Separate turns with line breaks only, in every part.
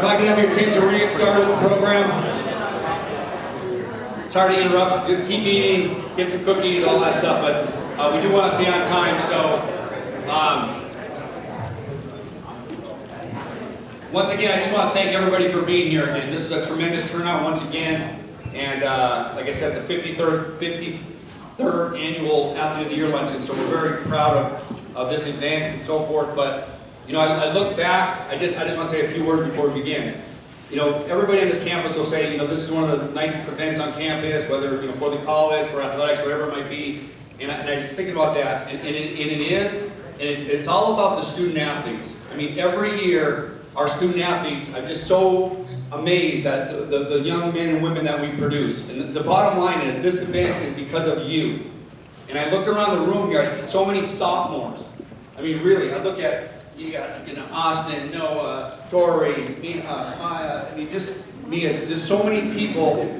if I could have your attention, we're going to get started with the program. Sorry to interrupt. Keep eating, get some cookies, all that stuff, but we do want to stay on time, so once again, I just want to thank everybody for being here again. This is a tremendous turnout once again, and like I said, the 53rd annual Athlete of the Year Luncheon, so we're very proud of this event and so forth, but you know, I look back, I just want to say a few words before we begin. You know, everybody on this campus will say, you know, this is one of the nicest events on campus, whether, you know, for the college, for athletics, whatever it might be, and I was thinking about that, and it is, and it's all about the student athletes. I mean, every year, our student athletes, I'm just so amazed at the young men and women that we produce. And the bottom line is, this event is because of you. And I look around the room here, I see so many sophomores. I mean, really, I look at, you got, you know, Austin, Noah, Tori, Maya, I mean, just Mia, just so many people,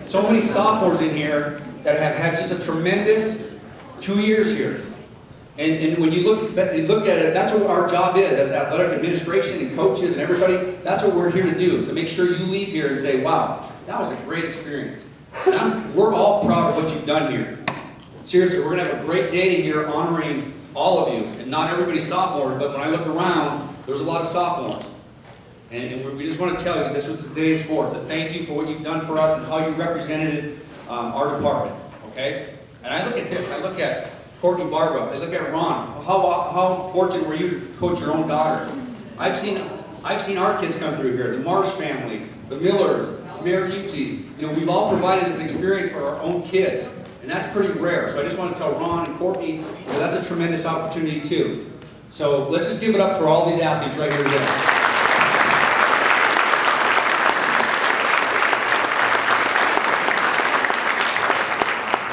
so many sophomores in here that have had just a tremendous 2 years here. And when you look at it, that's what our job is as athletic administration and coaches and everybody. That's what we're here to do. So make sure you leave here and say, wow, that was a great experience. We're all proud of what you've done here. Seriously, we're going to have a great day here honoring all of you. And not everybody's sophomore, but when I look around, there's a lot of sophomores. And we just want to tell you, this is today's for, to thank you for what you've done for us and how you represented our department. Okay? And I look at this, I look at Courtney, Barbara, I look at Ron. How fortunate were you to coach your own daughter? I've seen our kids come through here, the Marsh family, the Millers, Mariucci's. You know, we've all provided this experience for our own kids, and that's pretty rare. So I just want to tell Ron and Courtney, you know, that's a tremendous opportunity too. So let's just give it up for all these athletes right here today.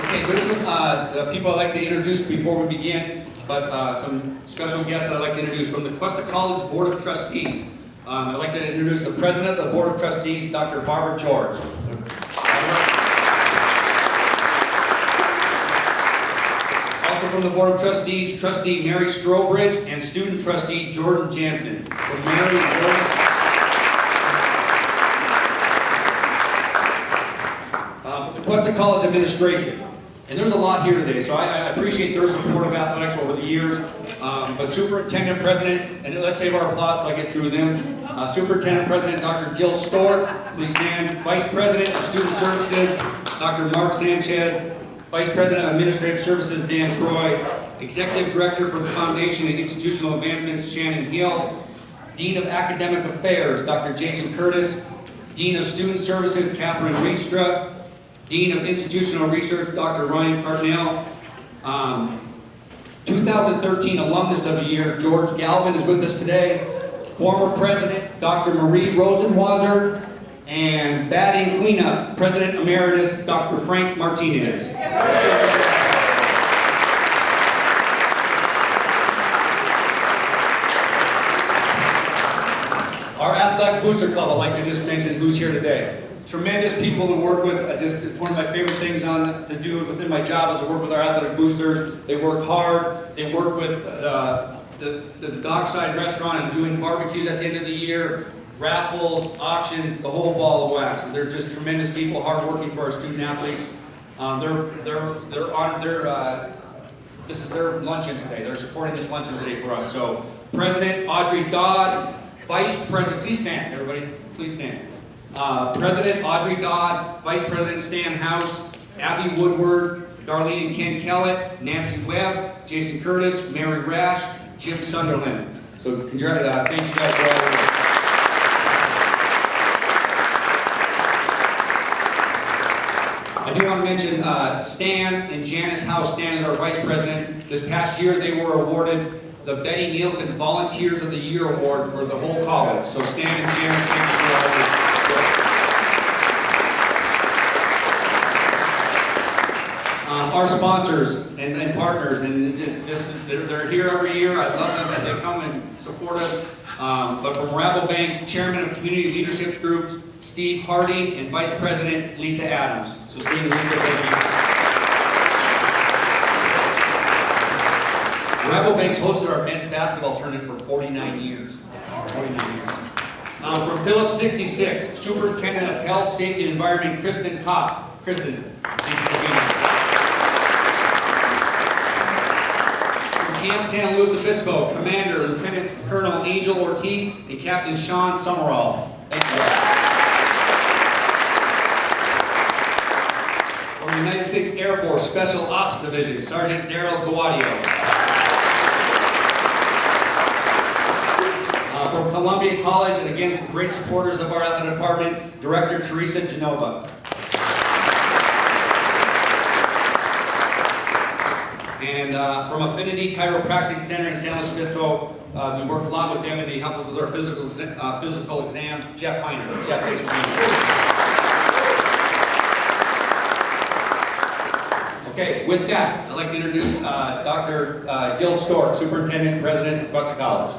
Okay, there's some people I'd like to introduce before we begin, but some special guests that I'd like to introduce from the Cuesta College Board of Trustees. I'd like to introduce the President of the Board of Trustees, Dr. Barbara George. Also from the Board of Trustees, Trustee Mary Strobridge and Student Trustee Jordan Jansen. From Mary and Jordan. From the Cuesta College Administration. And there's a lot here today, so I appreciate their support of athletics over the years. But Superintendent President, and let's save our applause till I get through them. Superintendent President Dr. Gil Stork, please stand. Vice President of Student Services, Dr. Mark Sanchez. Vice President of Administrative Services, Dan Troy. Executive Director for the Foundation and Institutional Advancements, Shannon Hill. Dean of Academic Affairs, Dr. Jason Curtis. Dean of Student Services, Catherine Rienstra. Dean of Institutional Research, Dr. Ryan Cartnell. 2013 Alumnus of the Year, George Galvin is with us today. Former President, Dr. Marie Rosenwasser. And batting cleanup, President Emeritus, Dr. Frank Martinez. Our Athletic Booster Club, I'd like to just mention who's here today. Tremendous people to work with. It's one of my favorite things to do within my job is to work with our athletic boosters. They work hard. They work with the Dockside Restaurant and doing barbecues at the end of the year, raffles, auctions, the whole ball of wax. They're just tremendous people, hardworking for our student athletes. This is their luncheon today. They're supporting this luncheon today for us. So, President Audrey Dodd, Vice President, please stand, everybody, please stand. President Audrey Dodd, Vice President Stan House, Abby Woodward, Darlene and Ken Kellett, Nancy Webb, Jason Curtis, Mary Rash, Jim Sunderland. So thank you guys for all your work. I do want to mention Stan and Janice House. Stan is our Vice President. This past year they were awarded the Betty Nielsen Volunteers of the Year Award for the whole college. So Stan and Janice, thank you for all your work. Our sponsors and partners, and they're here every year. I love them that they come and support us. But from Rabobank, Chairman of Community Leadership Groups, Steve Hardy, and Vice President Lisa Adams. So Steve and Lisa, thank you. Rabobank's hosted our men's basketball tournament for 49 years. 49 years. From Phillips 66, Superintendent of Health, Safety, and Environment, Kristen Kopp. Kristen, thank you for being here. From Camp San Luis Obispo, Commander Lieutenant Colonel Angel Ortiz and Captain Sean Summerall. Thank you. From the United States Air Force Special Ops Division, Sergeant Daryl Guadio. From Columbia College, and again, great supporters of our athletic department, Director Teresa Genova. And from Affinity Chiropractic Center in San Luis Obispo, we work a lot with them and they help us with our physical exams. Jeff Heiner. Jeff, thanks for being here. Okay, with that, I'd like to introduce Dr. Gil Stork, Superintendent and President of Cuesta College.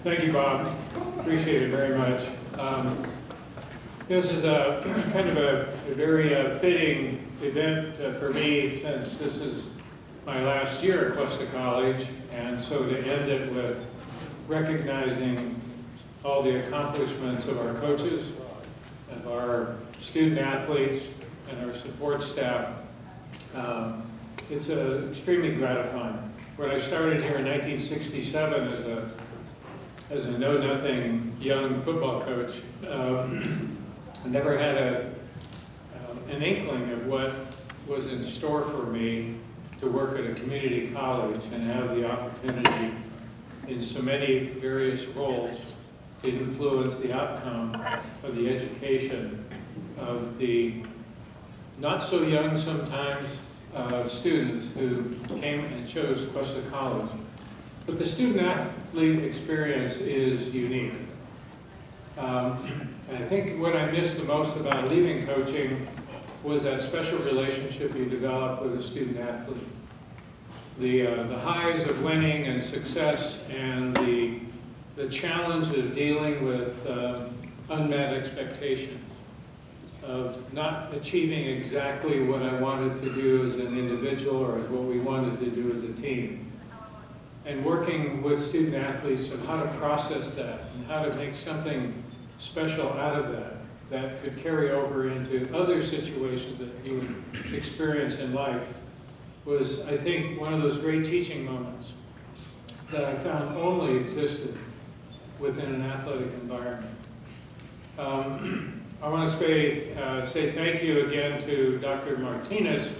Thank you, Bob. Appreciate it very much. This is a kind of a very fitting event for me, since this is my last year at Cuesta College, and so to end it with recognizing all the accomplishments of our coaches, of our student athletes, and our support staff. It's extremely gratifying. When I started here in 1967 as a know-nothing young football coach, I never had an inkling of what was in store for me to work at a community college and have the opportunity in so many various roles to influence the outcome of the education of the not so young sometimes students who came and chose Cuesta College. But the student-athlete experience is unique. And I think what I missed the most about leaving coaching was that special relationship you develop with a student-athlete. The highs of winning and success, and the challenge of dealing with unmet expectations, of not achieving exactly what I wanted to do as an individual or as what we wanted to do as a team. And working with student athletes on how to process that and how to make something special out of that could carry over into other situations that you experience in life was, I think, one of those great teaching moments that I found only existed within an athletic environment. I want to say thank you again to Dr. Martinez,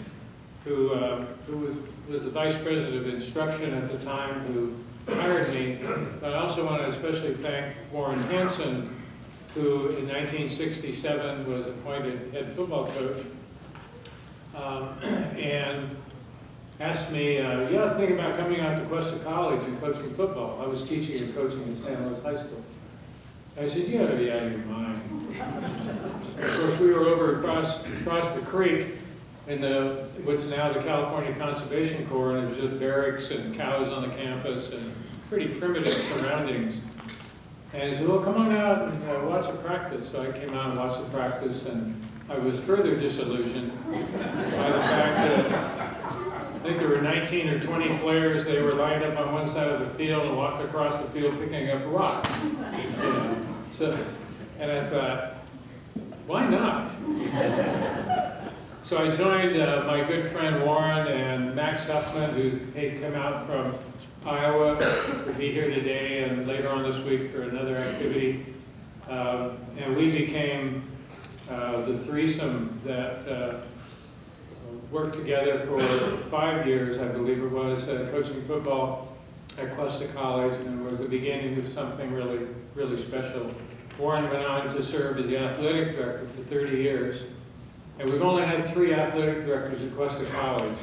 who was the Vice President of Instruction at the time, who hired me. But I also want to especially thank Warren Hansen, who in 1967 was appointed head football coach, and asked me, you ought to think about coming out to Cuesta College and coaching football. I was teaching and coaching at San Luis High School. I said, you ought to be out of your mind. Of course, we were over across the creek in what's now the California Conservation Corps, and it was just barracks and cows on the campus and pretty primitive surroundings. And he said, well, come on out and watch the practice. So I came out and watched the practice, and I was further disillusioned by the fact that I think there were 19 or 20 players. They were lined up on one side of the field and walked across the field picking up rocks. You know? And I thought, why not? So I joined my good friend Warren and Max Huffman, who had come out from Iowa to be here today and later on this week for another activity. And we became the threesome that worked together for 5 years, I believe it was, coaching football at Cuesta College, and it was the beginning of something really, really special. Warren went on to serve as the athletic director for 30 years. And we've only had 3 athletic directors at Cuesta College.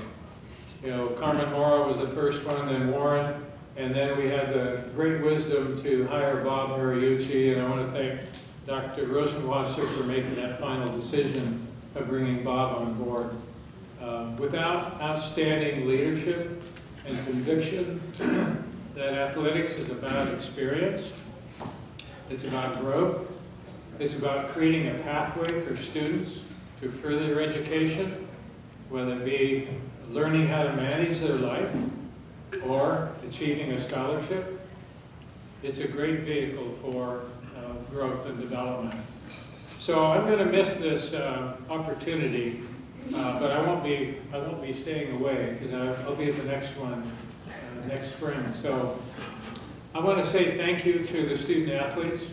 You know, Carmen Mora was the first one, then Warren, and then we had the great wisdom to hire Bob Mariucci, and I want to thank Dr. Rosenwasser for making that final decision of bringing Bob on board. Without outstanding leadership and conviction that athletics is about experience, it's about growth, It's about creating a pathway for students to further their education, whether it be learning how to manage their life or achieving a scholarship. It's a great vehicle for growth and development. So I'm going to miss this opportunity, but I won't be staying away because I'll be at the next one next spring. So I want to say thank you to the student athletes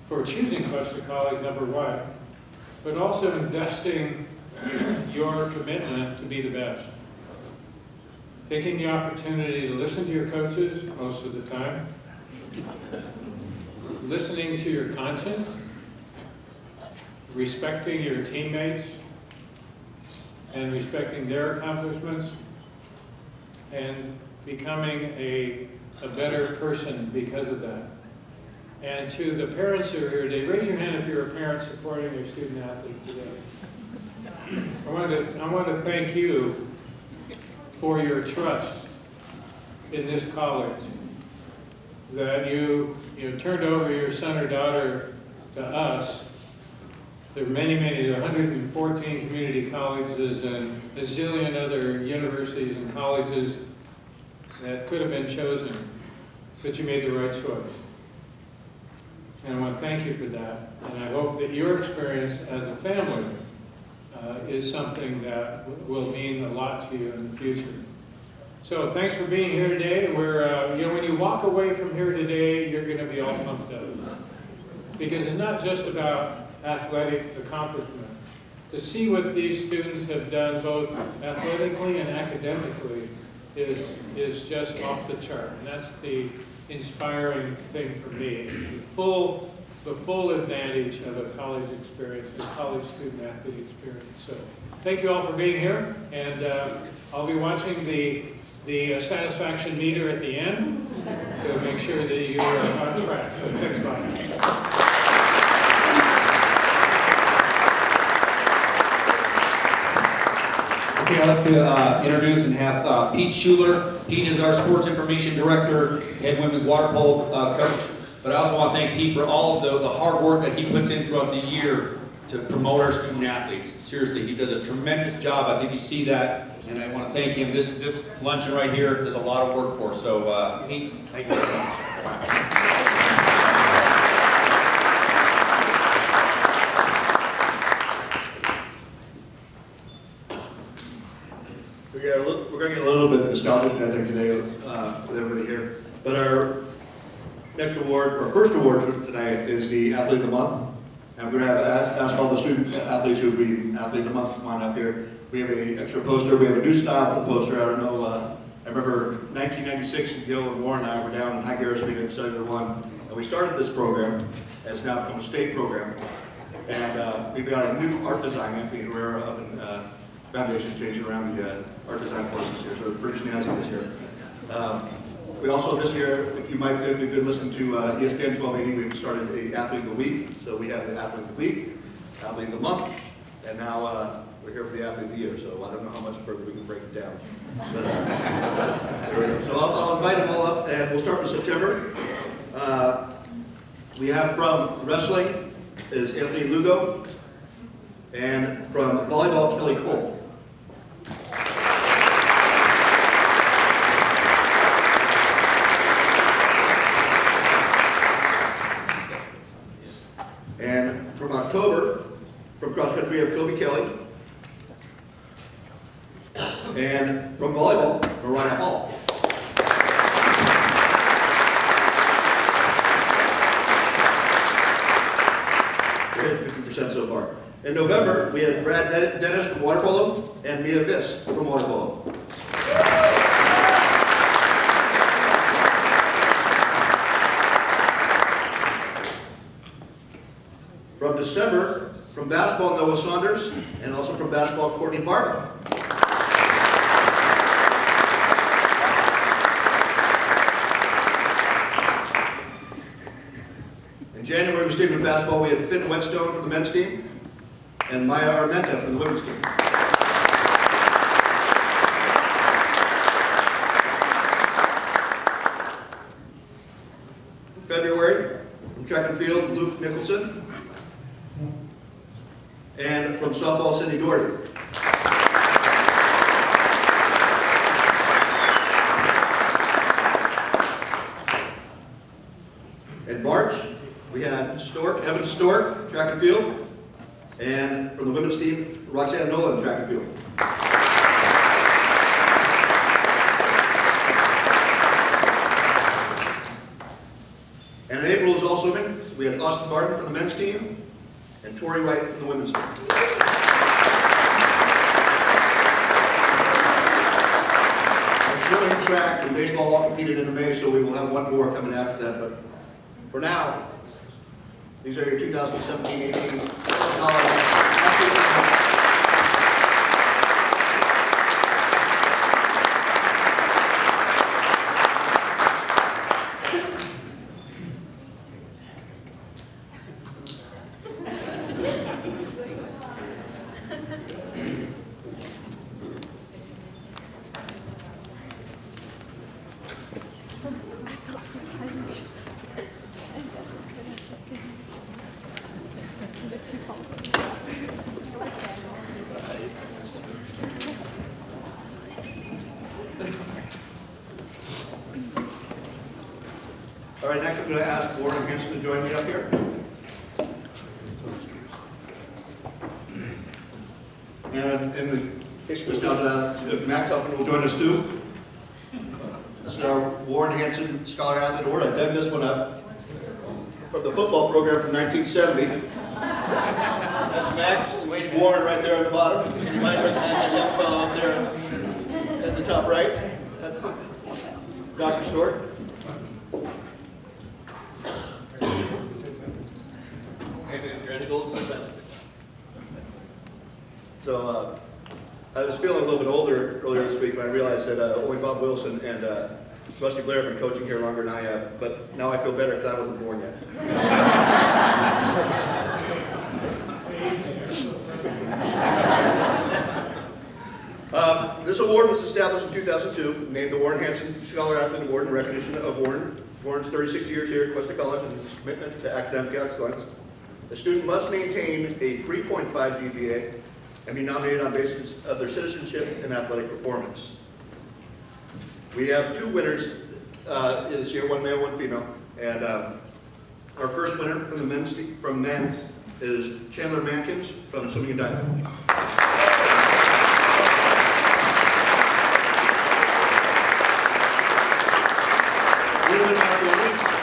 for choosing Cuesta College, number one, but also investing your commitment to be the best. Taking the opportunity to listen to your coaches most of the time, listening to your conscience, respecting your teammates, and respecting their accomplishments, and becoming a better person because of that. And to the parents who are here today, raise your hand if you're a parent supporting your student athlete today. I want to thank you for your trust in this college, that you turned over your son or daughter to us. There are many, there are 114 community colleges and a zillion other universities and colleges that could have been chosen, but you made the right choice. And I want to thank you for that. And I hope that your experience as a family is something that will mean a lot to you in the future. So thanks for being here today. We're, when you walk away from here today, you're going to be all pumped up. Because it's not just about athletic accomplishment. To see what these students have done both athletically and academically is just off the chart. And that's the inspiring thing for me. It's the full advantage of a college experience, a college student athlete experience. So thank you all for being here, and I'll be watching the satisfaction meter at the end to make sure that you're on track. So thanks, Bob.
Okay, I'd like to introduce and have Pete Schuler. Pete is our sports information director, head women's water polo coach. But I also want to thank Pete for all of the hard work that he puts in throughout the year to promote our student athletes. Seriously, he does a tremendous job. I think you see that, and I want to thank him. This luncheon right here does a lot of work for us. So, Pete, thank you very much.
We're going to get a little bit nostalgic, I think, today with everybody here. But our next award, or first award for tonight, is the Athlete of the Month. And we're going to ask all the student athletes who will be Athlete of the Month to come on up here. We have an extra poster. We have a new style for the poster. I don't know. I remember 1996, Gil and Warren and I were down in High Garrison Street at Cellular One, and we started this program. It's now become a state program. And we've got a new art design, Anthony Herrera up in Foundation, changing around the art design forces here, so pretty snazzy this year. We also this year, if you've been listening to ESPN 1280, we've started a Athlete of the Week. So we have the Athlete of the Week, Athlete of the Month, and now we're here for the Athlete of the Year. So I don't know how much further we can break it down. But there we go. So I'll invite them all up, and we'll start with September. We have from wrestling is Anthony Lugo, and from volleyball, Kelly Cole. And from October, from cross country, we have Kobe Kelly. And from volleyball, Mariah Hall. We're at 50% so far. In November, we had Brad Dennis from water polo and Mia Viss from water polo. From December, from basketball, Noah Saunders, and also from basketball, Courtney Barba. In January, we stayed with basketball. We had Finn Whetstone from the men's team and Maya Armenta from the women's team. In February, from track and field, Luke Nickelson. softball, Cindy Doherty. In March, we had Evan Stork, track and field, and from the women's team, Roxanne Nolan, track and field. And in April, it was all swimming. We had Austin Barton from the men's team, and Tori Wright from the women's team. Swimming, track, and baseball all competed in May, so we will have one more coming after that. But for now, these are your 2017-18 college. All right, next I'm going to ask Warren Hanson to join me up here. And in case you missed out, if Max Huffman will join us too. This is our Warren Hanson Scholar Athlete Award. I dug this one up from the football program from 1970. That's Max. Warren right there on the bottom. And you might recognize that young fellow up there in the top right. That's Dr. Short. So I was feeling a little bit older earlier this week when I realized that only Bob Wilson and Rusty Blair have been coaching here longer than I have, but now I feel better because I wasn't born yet. This award was established in 2002, named the Warren Hanson Scholar Athlete Award in recognition of Warren's 36 years here at Cuesta College and his commitment to academic excellence. The student must maintain a 3.5 GPA and be nominated on basis of their citizenship and athletic performance. We have two winners this year, one male, one female, and our first winner from the men's is Chandler Mankins from Swimming Untitled.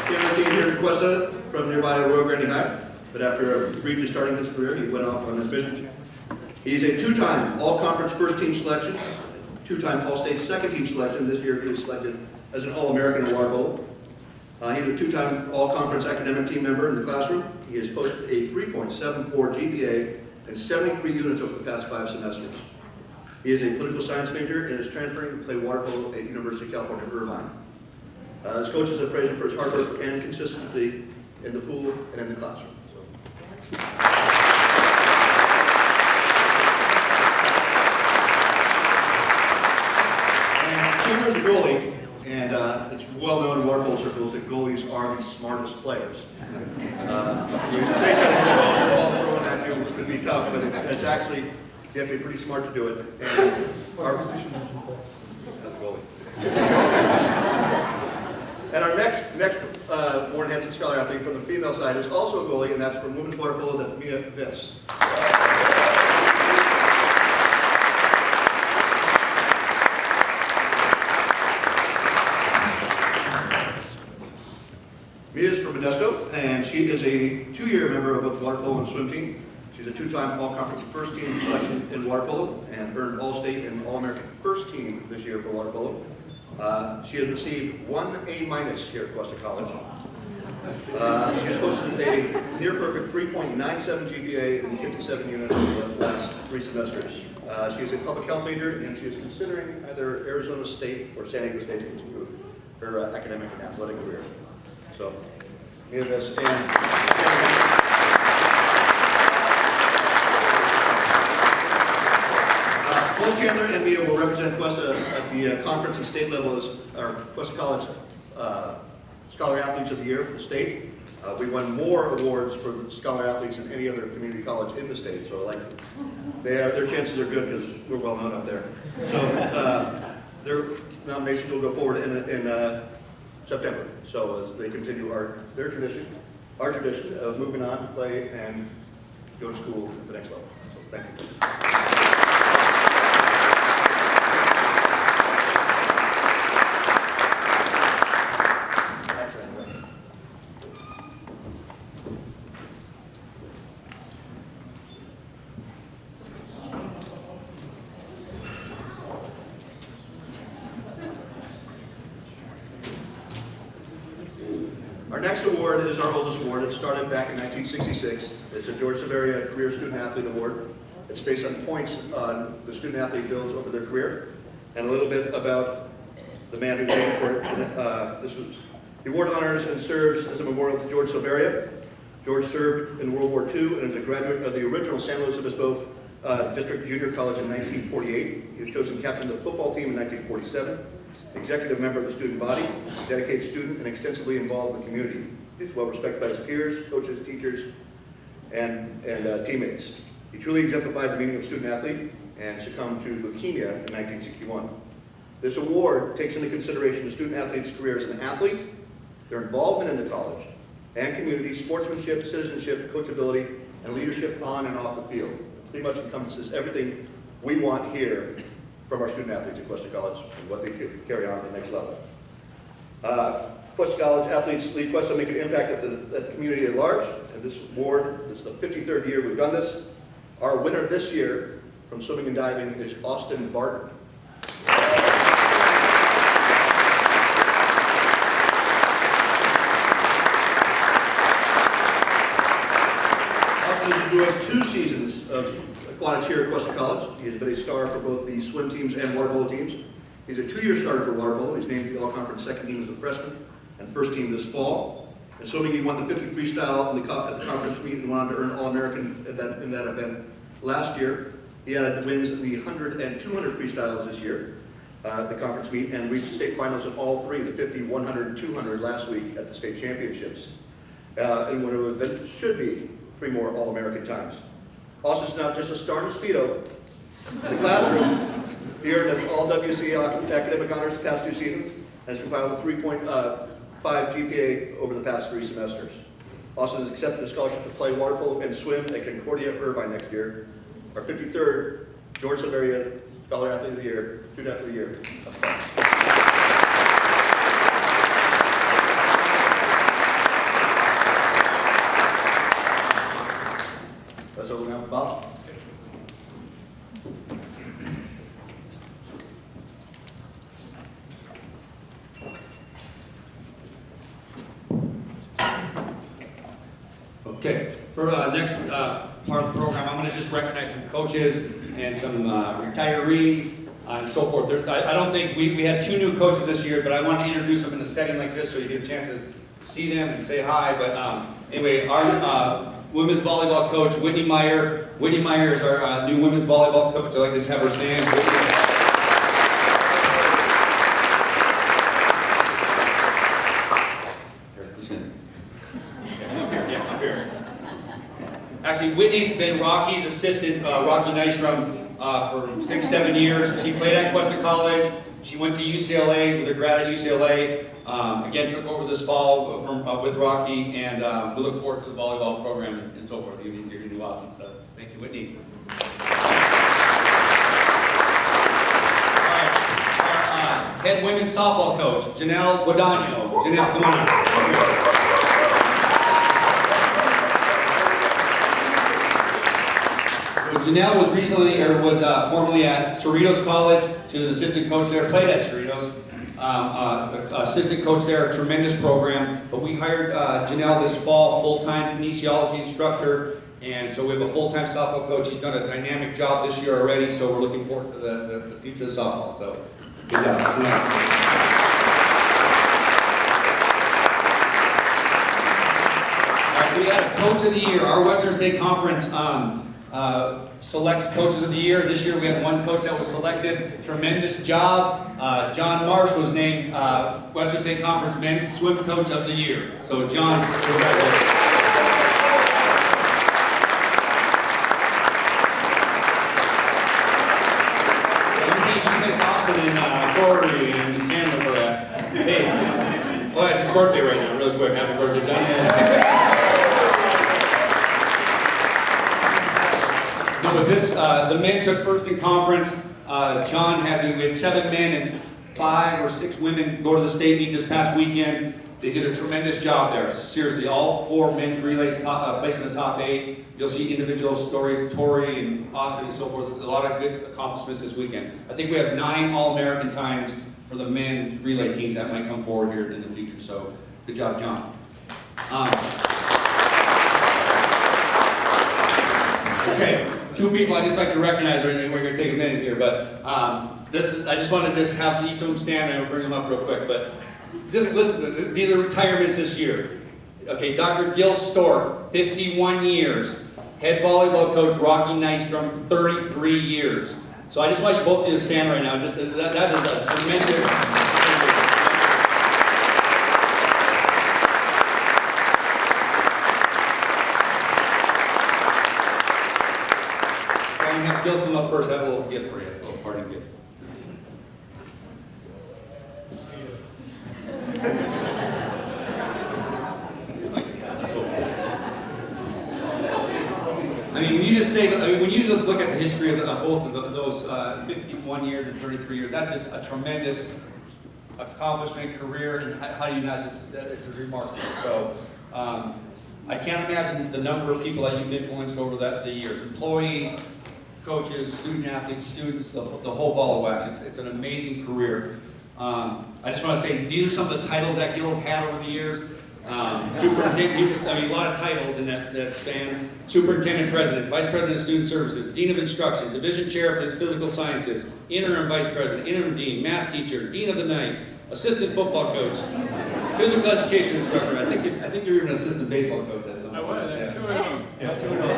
Chandler came here to Cuesta from nearby Royal Grande High, but after briefly starting his career, he went off on his mission. He's a two-time All-Conference first-team selection, two-time All-State second-team selection. This year he was selected as an All-American in water polo. He's a two-time All-Conference academic team member in the classroom. He has posted a 3.74 GPA and 73 units over the past 5 semesters. He is a political science major and is transferring to play water polo at University of California, Irvine. His coaches have praised him for his hard work and consistency in the pool and in the classroom. Chandler's a goalie, and it's well known in water polo circles that goalies are the smartest players. You think that a ball thrown at you is going to be tough, but it's actually, you have to be pretty smart to do it. And our position is goalie. And our next Warren Hanson Scholar Athlete from the female side is also a goalie, and that's from women's water polo, that's Mia Viss. Mia is from Modesto, and she is a 2-year member of both the water polo and swim team. She's a 2-time All-Conference first-team selection in water polo and earned All-State and All-American first team this year for water polo. She has received 1 A- here at Cuesta College. She has posted a near-perfect 3.97 GPA and 57 units over the last 3 semesters. She is a public health major, and she is considering either Arizona State or San Diego State to continue her academic and athletic career. So, we have this, both Chandler and Mia will represent Cuesta at the conference and state level as our Cuesta College Scholar Athletes of the Year for the state. We won more awards for the scholar athletes than any other community college in the state, so like their chances are good because we're well known up there. So their nominations will go forward in September. So as they continue our tradition of moving on to play and go to school at the next level. So thank you. Our next award is our oldest award. It started back in 1966. It's the George Severia Career Student Athlete Award. It's based on points the student athlete builds over their career, and a little bit about the man who's named for it. The award honors and serves as a memorial to George Severia. George served in World War II and is a graduate of the original San Luis Obispo District Junior College in 1948. He was chosen captain of the football team in 1947. Executive member of the student body, dedicated student, and extensively involved in the community. He's well respected by his peers, coaches, teachers, and teammates. He truly exemplified the meaning of student athlete and succumbed to leukemia in 1961. This award takes into consideration the student athlete's career as an athlete, their involvement in the college and community, sportsmanship, citizenship, coachability, and leadership on and off the field. It pretty much encompasses everything we want here from our student athletes at Cuesta College and what they could carry on to the next level. Cuesta College athletes lead Cuesta make an impact at the community at large, and this award, this is the 53rd year we've done this. Our winner this year from swimming and diving is Austin Barton. Austin has enjoyed 2 seasons of aquatics here at Cuesta College. He has been a star for both the swim teams and water polo teams. He's a 2-year starter for water polo. He's named the all-conference second team as a freshman and first team this fall. In swimming, he won the 50 freestyle at the conference meet and went on to earn All-American in that event last year. He added wins in the 100 and 200 freestyles this year at the conference meet and reached the state finals in all 3, the 50, 100, and 200 last week at the state championships. And what an event should be 3 more All-American times. Austin's not just a star in Speedo in the classroom. He earned an all-WC academic honors the past 2 seasons and has compiled a 3.5 GPA over the past 3 semesters. Austin has accepted a scholarship to play water polo and swim at Concordia Irvine next year. Our 53rd George Severia Scholar Athlete of the Year, Student Athlete of the Year. Let's open up Bob.
Okay, for next part of the program, I'm going to just recognize some coaches and some retirees and so forth. I don't think we had 2 new coaches this year, but I want to introduce them in a setting like this so you get a chance to see them and say hi. But anyway, our women's volleyball coach, Whitney Meyer. Whitney Meyer is our new women's volleyball coach. I'd like to just have her stand. Actually, Whitney's been Rocky's assistant, Rocky Nystrom, for 6-7 years. She played at Cuesta College. She went to UCLA, was a grad at UCLA. Again, took over this fall with Rocky, and we look forward to the volleyball program and so forth. You're going to do awesome. So, thank you, Whitney. Our head women's softball coach, Janelle Guadagno. Janelle, come on up. Janelle was formerly at Cerritos College. She was an assistant coach there, played at Cerritos. Assistant coach there, a tremendous program. But we hired Janelle this fall, full-time kinesiology instructor. And so we have a full-time softball coach. She's done a dynamic job this year already, so we're looking forward to the future of softball. So, good job. All right, we had a coach of the year, our Western State Conference selects coaches of the year. This year we had one coach that was selected. Tremendous job. John Marsh was named Western State Conference Men's Swim Coach of the Year. So John, congratulations. And Tori and Sandra for that. Hey, well, it's his birthday right now, really quick. Happy birthday, John. No, but this, the men took first in conference. John we had 7 men and 5 or 6 women go to the state meet this past weekend. They did a tremendous job there. Seriously, all 4 men's relays placed in the top 8. You'll see individual stories, Tori and Austin and so forth. A lot of good accomplishments this weekend. I think we have 9 All-American times for the men's relay teams that might come forward here in the future. So, good job, John. Okay, 2 people I'd just like to recognize. We're going to take a minute here, but I just want to have each of them stand and I'll bring them up real quick. But just listen, these are retirements this year. Okay, Dr. Gil Stork, 51 years. Head volleyball coach Rocky Nystrom, 33 years. So I just want you both of you to stand right now. Just, that is a tremendous... I'm going to have Gil come up first. I have a little gift for you, a little parting gift. I mean, when you just say, when you just look at the history of both of those 51 years and 33 years, that's just a tremendous accomplishment, career, and how do you not just, it's remarkable. So, I can't imagine the number of people that you've influenced over the years. Employees, coaches, student athletes, students, the whole ball of wax. It's an amazing career. I just want to say, these are some of the titles that Gil's had over the years. Superintendent, a lot of titles in that span. Superintendent President, Vice President of Student Services, Dean of Instruction, Division Chair of Physical Sciences, Interim Vice President, Interim Dean, Math Teacher, Dean of the Night, Assistant Football Coach, Physical Education Instructor. I think you're even an Assistant Baseball Coach at some point.
I was,
yeah.
2 of them.
Yeah, 2 of them.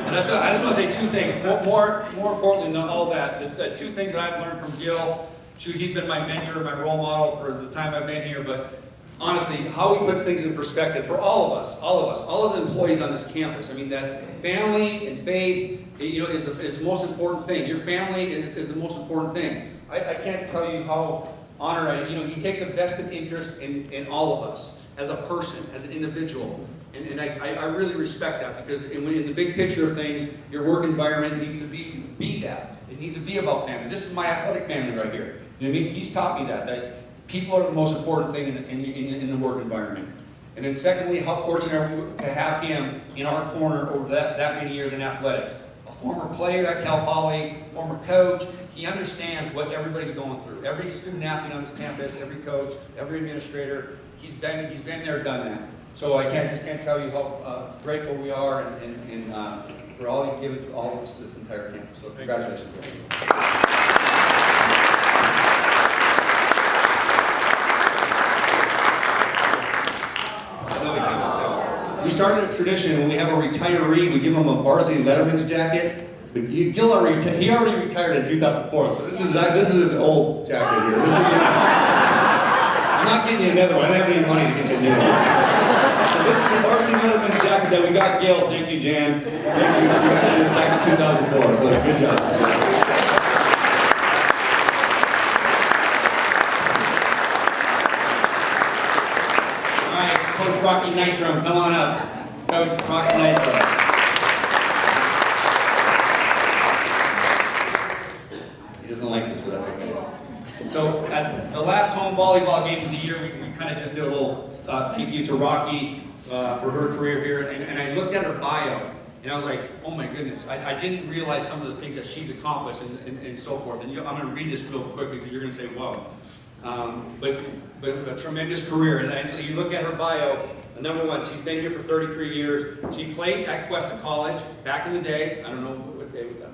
And I just want to say 2 things. More importantly than all that, the 2 things that I've learned from Gil. Shoot, he's been my mentor, my role model for the time I've been here, but honestly, how he puts things in perspective for all of the employees on this campus. I mean, that family and faith, is the most important thing. Your family is the most important thing. I can't tell you how honored he takes a vested interest in all of us as a person, as an individual. And I really respect that because in the big picture of things, your work environment needs to be that. It needs to be about family. This is my athletic family right here. You know what I mean? He's taught me that people are the most important thing in the work environment. And then secondly, how fortunate are we to have him in our corner over that many years in athletics. A former player at Cal Poly, former coach, he understands what everybody's going through. Every student athlete on this campus, every coach, every administrator, he's been there, done that. So I just can't tell you how grateful we are and for all you've given to all of us, this entire campus. So congratulations. We started a tradition when we have a retiree, we give them a varsity Letterman's jacket. But Gil he already retired in 2004, so this is his old jacket here. I'm not getting you another one. I don't have any money to get you a new one. So this is the varsity Letterman's jacket that we got Gil. Thank you, Jan. Thank you. We got this back in 2004, so good job. Coach Rocky Nystrom, come on up. Coach Rocky Nystrom. He doesn't like this, but that's okay. So at the last home volleyball game of the year, we kind of just did a little thank you to Rocky for her career here. And I looked at her bio, and I was like, oh my goodness, I didn't realize some of the things that she's accomplished and so forth. And I'm going to read this real quick because you're going to say, whoa. But a tremendous career, and you look at her bio, number 1, she's been here for 33 years. She played at Cuesta College back in the day. I don't know what day we got.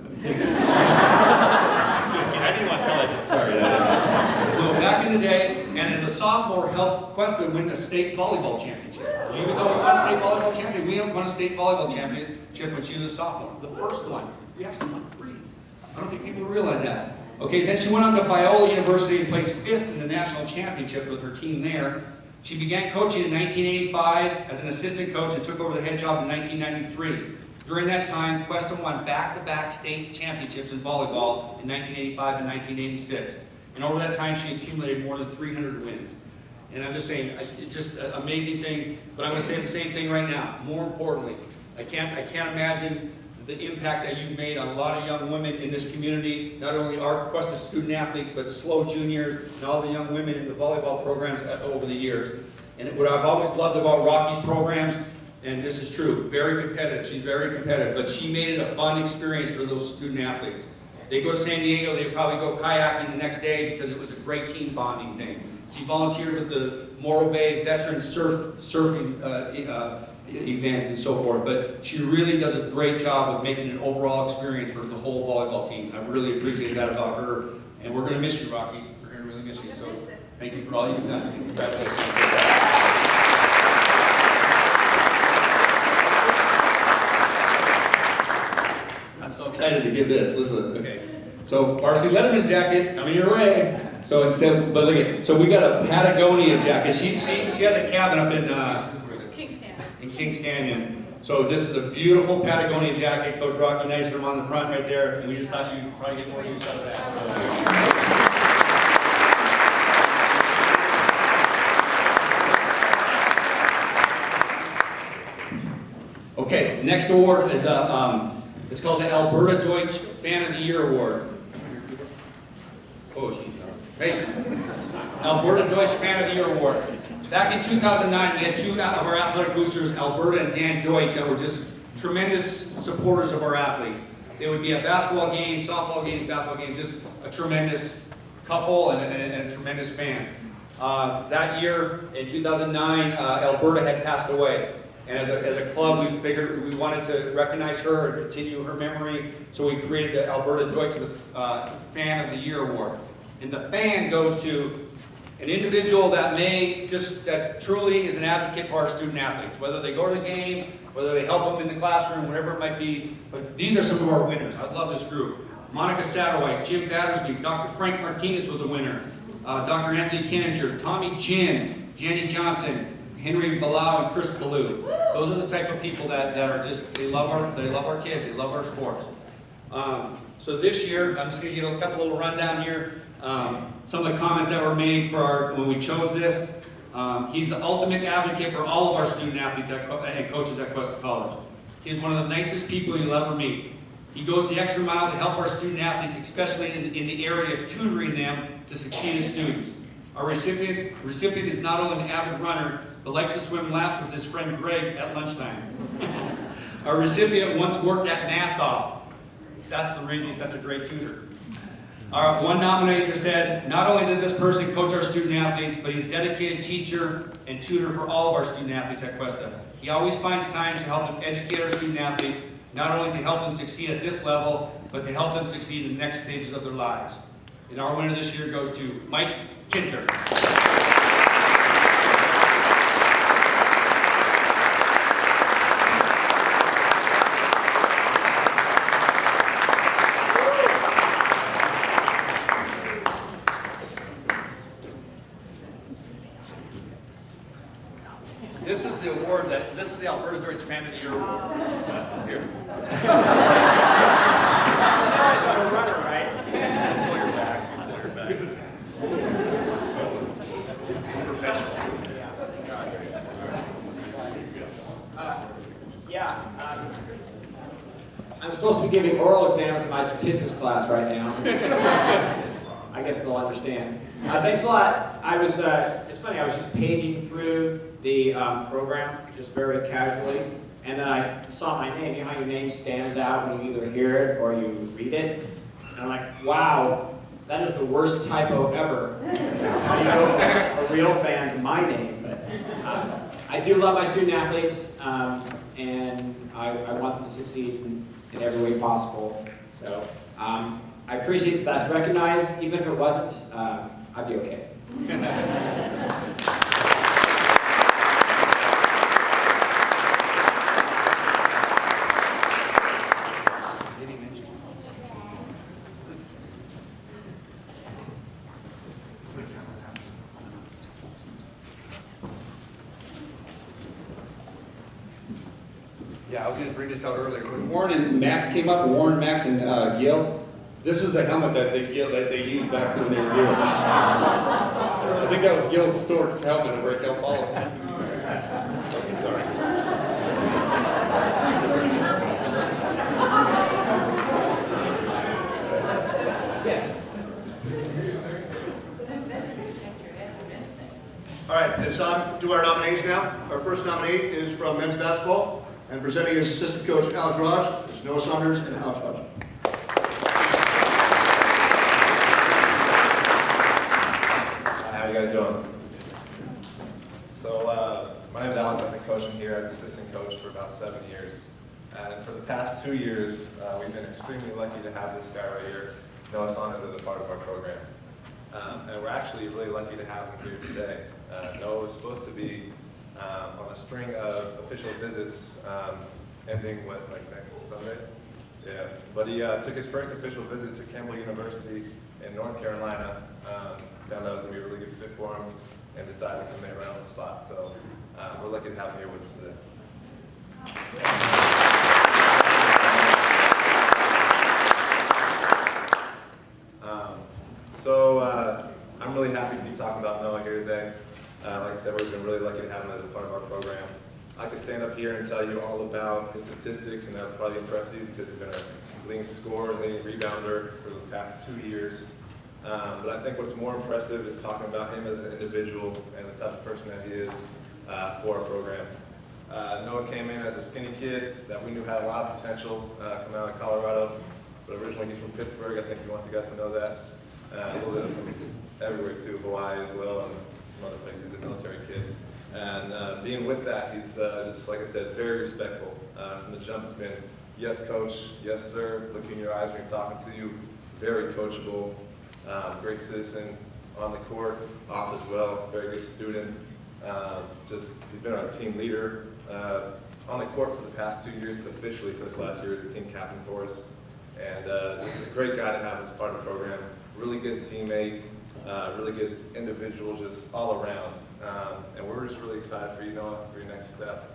Just kidding, I didn't want to tell that. Sorry. No, back in the day, and as a a sophomore, helped Cuesta win a state volleyball championship. Do you even know we won a state volleyball championship? We won a state volleyball championship when she was a sophomore. The first one. We actually won 3. I don't think people realize that. Okay, then she went on to Biola University and placed 5th in the national championship with her team there. She began coaching in 1985 as an assistant coach and took over the head job in 1993. During that time, Cuesta won back-to-back state championships in volleyball in 1985 and 1986. And over that time, she accumulated more than 300 wins. And I'm just saying, it's just an amazing thing, but I'm going to say the same thing right now. More importantly, I can't imagine the impact that you've made on a lot of young women in this community, not only our Cuesta student athletes, but SLO juniors and all the young women in the volleyball programs over the years. And what I've always loved about Rocky's programs, and this is true, very competitive, she's very competitive, but she made it a fun experience for those student athletes. They go to San Diego, they probably go kayaking the next day because it was a great team bonding thing. She volunteered with the Morro Bay Veterans Surfing event and so forth, but she really does a great job of making an overall experience for the whole volleyball team. I really appreciate that about her, and we're going to miss you, Rocky. We're going to really miss you, so thank you for all you've done. Congratulations. I'm so excited to give this. Listen, okay. So, varsity Letterman's jacket coming your way. So instead, but look at, so we got a Patagonia jacket. She has a cabin up in Kings Canyon. So this is a beautiful Patagonia jacket. Coach Rocky nice them on the front right there, and we just thought you'd probably get more use out of that. So. Okay, next award is it's called the Alberta Deutsch Fan of the Year Award. Oh, geez. Hey, Alberta Deutsch Fan of the Year Award. Back in 2009, we had 2 of our athletic boosters, Alberta and Dan Deutsch, that were just tremendous supporters of our athletes. They would be at basketball games, softball games, basketball games, just a tremendous couple and tremendous fans. That year, in 2009, Alberta had passed away. And as a club, we figured we wanted to recognize her and continue her memory, so we created the Alberta Deutsch Fan of the Year Award. And the fan goes to an individual that truly is an advocate for our student athletes, whether they go to the games, whether they help them in the classroom, whatever it might be. But these are some of our winners. I love this group. Monica Satterwhite, Jim Battersby, Dr. Frank Martinez was a winner, Dr. Anthony Kenninger, Tommy Chin, Jenny Johnson, Henry Bilal, and Chris Ballou. Those are the type of people that are just, they love our kids, they love our sports. So this year, I'm just going to give a couple little rundown here. Some of the comments that were made when we chose this. He's the ultimate advocate for all of our student athletes and coaches at Cuesta College. He's one of the nicest people you'll ever meet. He goes the extra mile to help our student athletes, especially in the area of tutoring them to succeed as students. Our recipient is not only an avid runner, but likes to swim laps with his friend Greg at lunchtime. Our recipient once worked at NASA. That's the reason he's such a great tutor. One nominator said, not only does this person coach our student athletes, but he's a dedicated teacher and tutor for all of our student athletes at Cuesta. He always finds time to help them educate our student athletes, not only to help them succeed at this level, but to help them succeed in the next stages of their lives. And our winner this year goes to Mike Kinter. This is the Alberta Deutsch Fan of the Year Award. Here.
Runner, right?
Pull your back. Pull your back.
I'm supposed to be giving oral exams in my statistics class right now. I guess they'll understand. Thanks a lot. It's funny, I was just paging through the program, just very casually, and then I saw my name. You know how your name stands out when you either hear it or you read it? And I'm like, wow, that is the worst typo ever. How do you go from a real fan to my name? But I do love my student athletes, and I want them to succeed in every way possible. So I appreciate that that's recognized. Even if it wasn't, I'd be okay.
Yeah, I was going to bring this out earlier. When Warren and Max came up, Warren, Max, and Gil, this is the helmet that they used back when they were here. I think that was Gil's Stork's helmet over at Cal Poly. Okay, sorry.
All right, it's on to our nominees now. Our first nominee is from men's basketball, and presenting his assistant coach, Alex Raj, is Noah Saunders and Alex Raj.
How are you guys doing? So, my name is Alex. I've been coaching here as assistant coach for about 7 years. And for the past 2 years, we've been extremely lucky to have this guy right here, Noah Saunders, as a part of our program. And we're actually really lucky to have him here today. Noah was supposed to be on a string of official visits ending, next Sunday? Yeah. But he took his first official visit to Campbell University in North Carolina, found out it was going to be a really good fit for him, and decided to commit right on the spot. So we're lucky to have him here with us today. I'm really happy to be talking about Noah here today. Like I said, we've been really lucky to have him as a part of our program. I could stand up here and tell you all about his statistics, and that would probably impress you because he's been a leading scorer, leading rebounder for the past 2 years. But I think what's more impressive is talking about him as an individual and the type of person that he is for our program. Noah came in as a skinny kid that we knew had a lot of potential coming out of Colorado, but originally he's from Pittsburgh. I think he wants you guys to know that. A little bit from everywhere too, Hawaii as well, and some other places. He's a military kid. And being with that, he's just, like I said, very respectful. From the jump, it's been, yes, coach, yes, sir, look in your eyes when you're talking to you. Very coachable, great citizen on the court, off as well, very good student. He's been our team leader on the court for the past 2 years, but officially for this last year as a team captain for us. And just a great guy to have as part of the program. Really good teammate, really good individual, just all around. And we're just really excited for you, Noah, for your next step.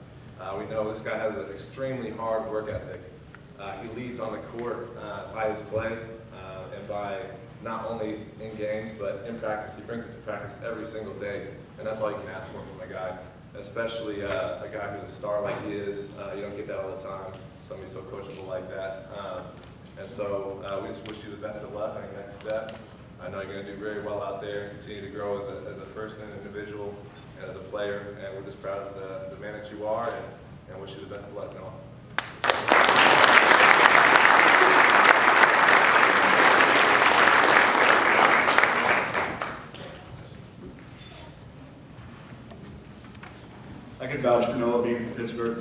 We know this guy has an extremely hard work ethic. He leads on the court by his play and by not only in games, but in practice. He brings it to practice every single day, and that's all you can ask for from a guy, especially a guy who's a star like he is. You don't get that all the time, somebody so coachable like that. And so we just wish you the best of luck on your next step. I know you're going to do very well out there, continue to grow as a person, individual, and as a player. And we're just proud of the man that you are, and wish you the best of luck, Noah.
I can vouch for Noah being from Pittsburgh.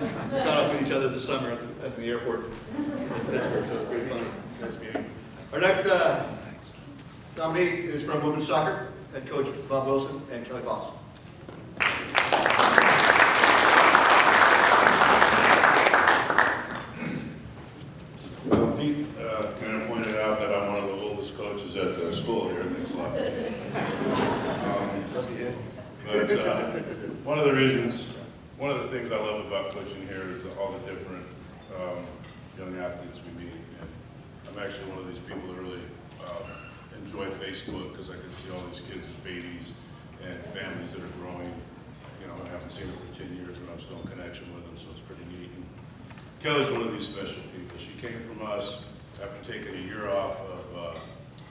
We caught up with each other this summer at the airport in Pittsburgh, so it was great fun. Nice meeting. Our next nominee is from women's soccer, head coach Bob Wilson and Kelly Boss.
Well, Pete kind of pointed out that I'm one of the oldest coaches at the school here. Thanks a lot. But one of the things I love about coaching here is all the different young athletes we meet. And I'm actually one of these people that really enjoy Facebook because I can see all these kids as babies and families that are growing. You know, I haven't seen them for 10 years, but I'm still in connection with them, so it's pretty neat. And Kelly's one of these special people. She came from us after taking a year off of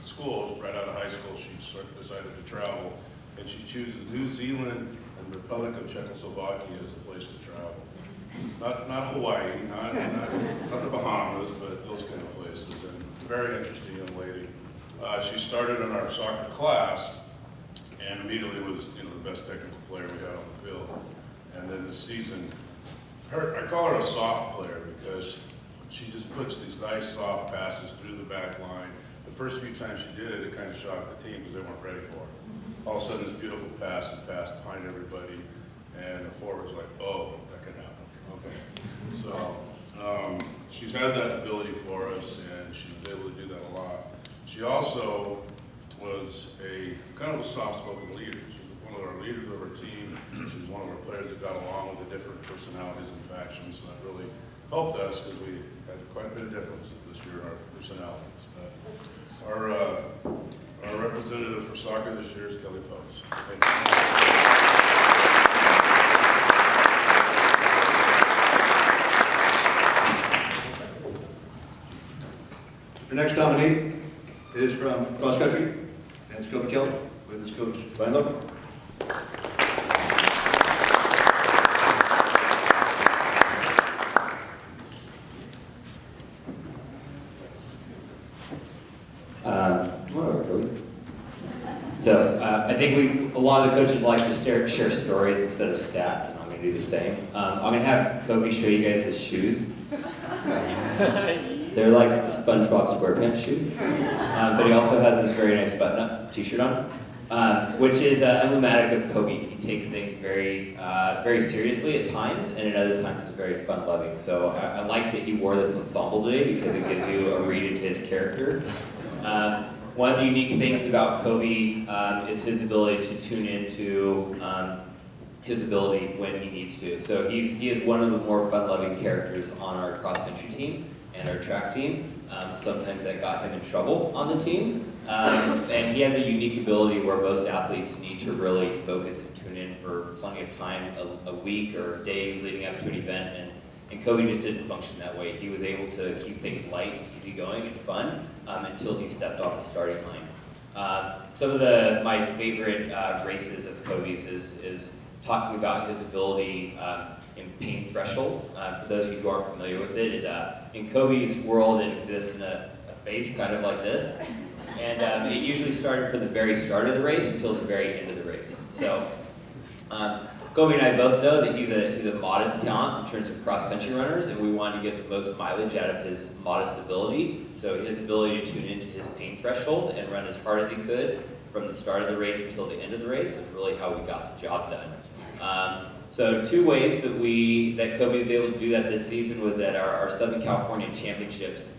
school, right out of high school. She decided to travel, and she chooses New Zealand and Republic of Czechoslovakia as the place to travel. Not Hawaii, not the Bahamas, but those kind of places. And very interesting young lady. She started in our soccer class, and immediately was the best technical player we had on the field. And then this season, I call her a soft player because she just puts these nice soft passes through the back line. The first few times she did it, it kind of shocked the team because they weren't ready for it. all of a sudden this beautiful pass is passed behind everybody, and the forward's like, oh, that can happen. Okay. So she's had that ability for us, and she was able to do that a lot. She also was a kind of a soft-spoken leader. She was one of our leaders of our team. She was one of our players that got along with the different personalities and factions, so that really helped us because we had quite a bit of differences this year in our personalities. But our representative for soccer this year is Kelly Post. Thank you.
Our next nominee is from cross country, and it's Kobe Kelly with his coach, Brian Logan.
Come on over, Kobe. So I think a lot of the coaches like to share stories instead of stats, and I'm going to do the same. I'm going to have Kobe show you guys his shoes. They're like the SpongeBob SquarePants shoes, but he also has this very nice button-up t-shirt on, which is emblematic of Kobe. He takes things very seriously at times, and at other times is very fun-loving. So I like that he wore this ensemble today because it gives you a read into his character. One of the unique things about Kobe is his ability to tune into his ability when he needs to. So he is one of the more fun-loving characters on our cross-country team and our track team. Sometimes that got him in trouble on the team. And he has a unique ability where most athletes need to really focus and tune in for plenty of time, a week or days leading up to an event. And Kobe just didn't function that way. He was able to keep things light, easygoing, and fun until he stepped on the starting line. Some of my favorite races of Kobe's is talking about his ability in pain threshold. For those of you who aren't familiar with it, in Kobe's world, it exists in a face kind of like this. And it usually started from the very start of the race until the very end of the race. So Kobe and I both know that he's a modest talent in terms of cross-country runners, and we wanted to get the most mileage out of his modest ability. So his ability to tune into his pain threshold and run as hard as he could from the start of the race until the end of the race is really how we got the job done. So two ways that Kobe was able to do that this season was at our Southern California Championships.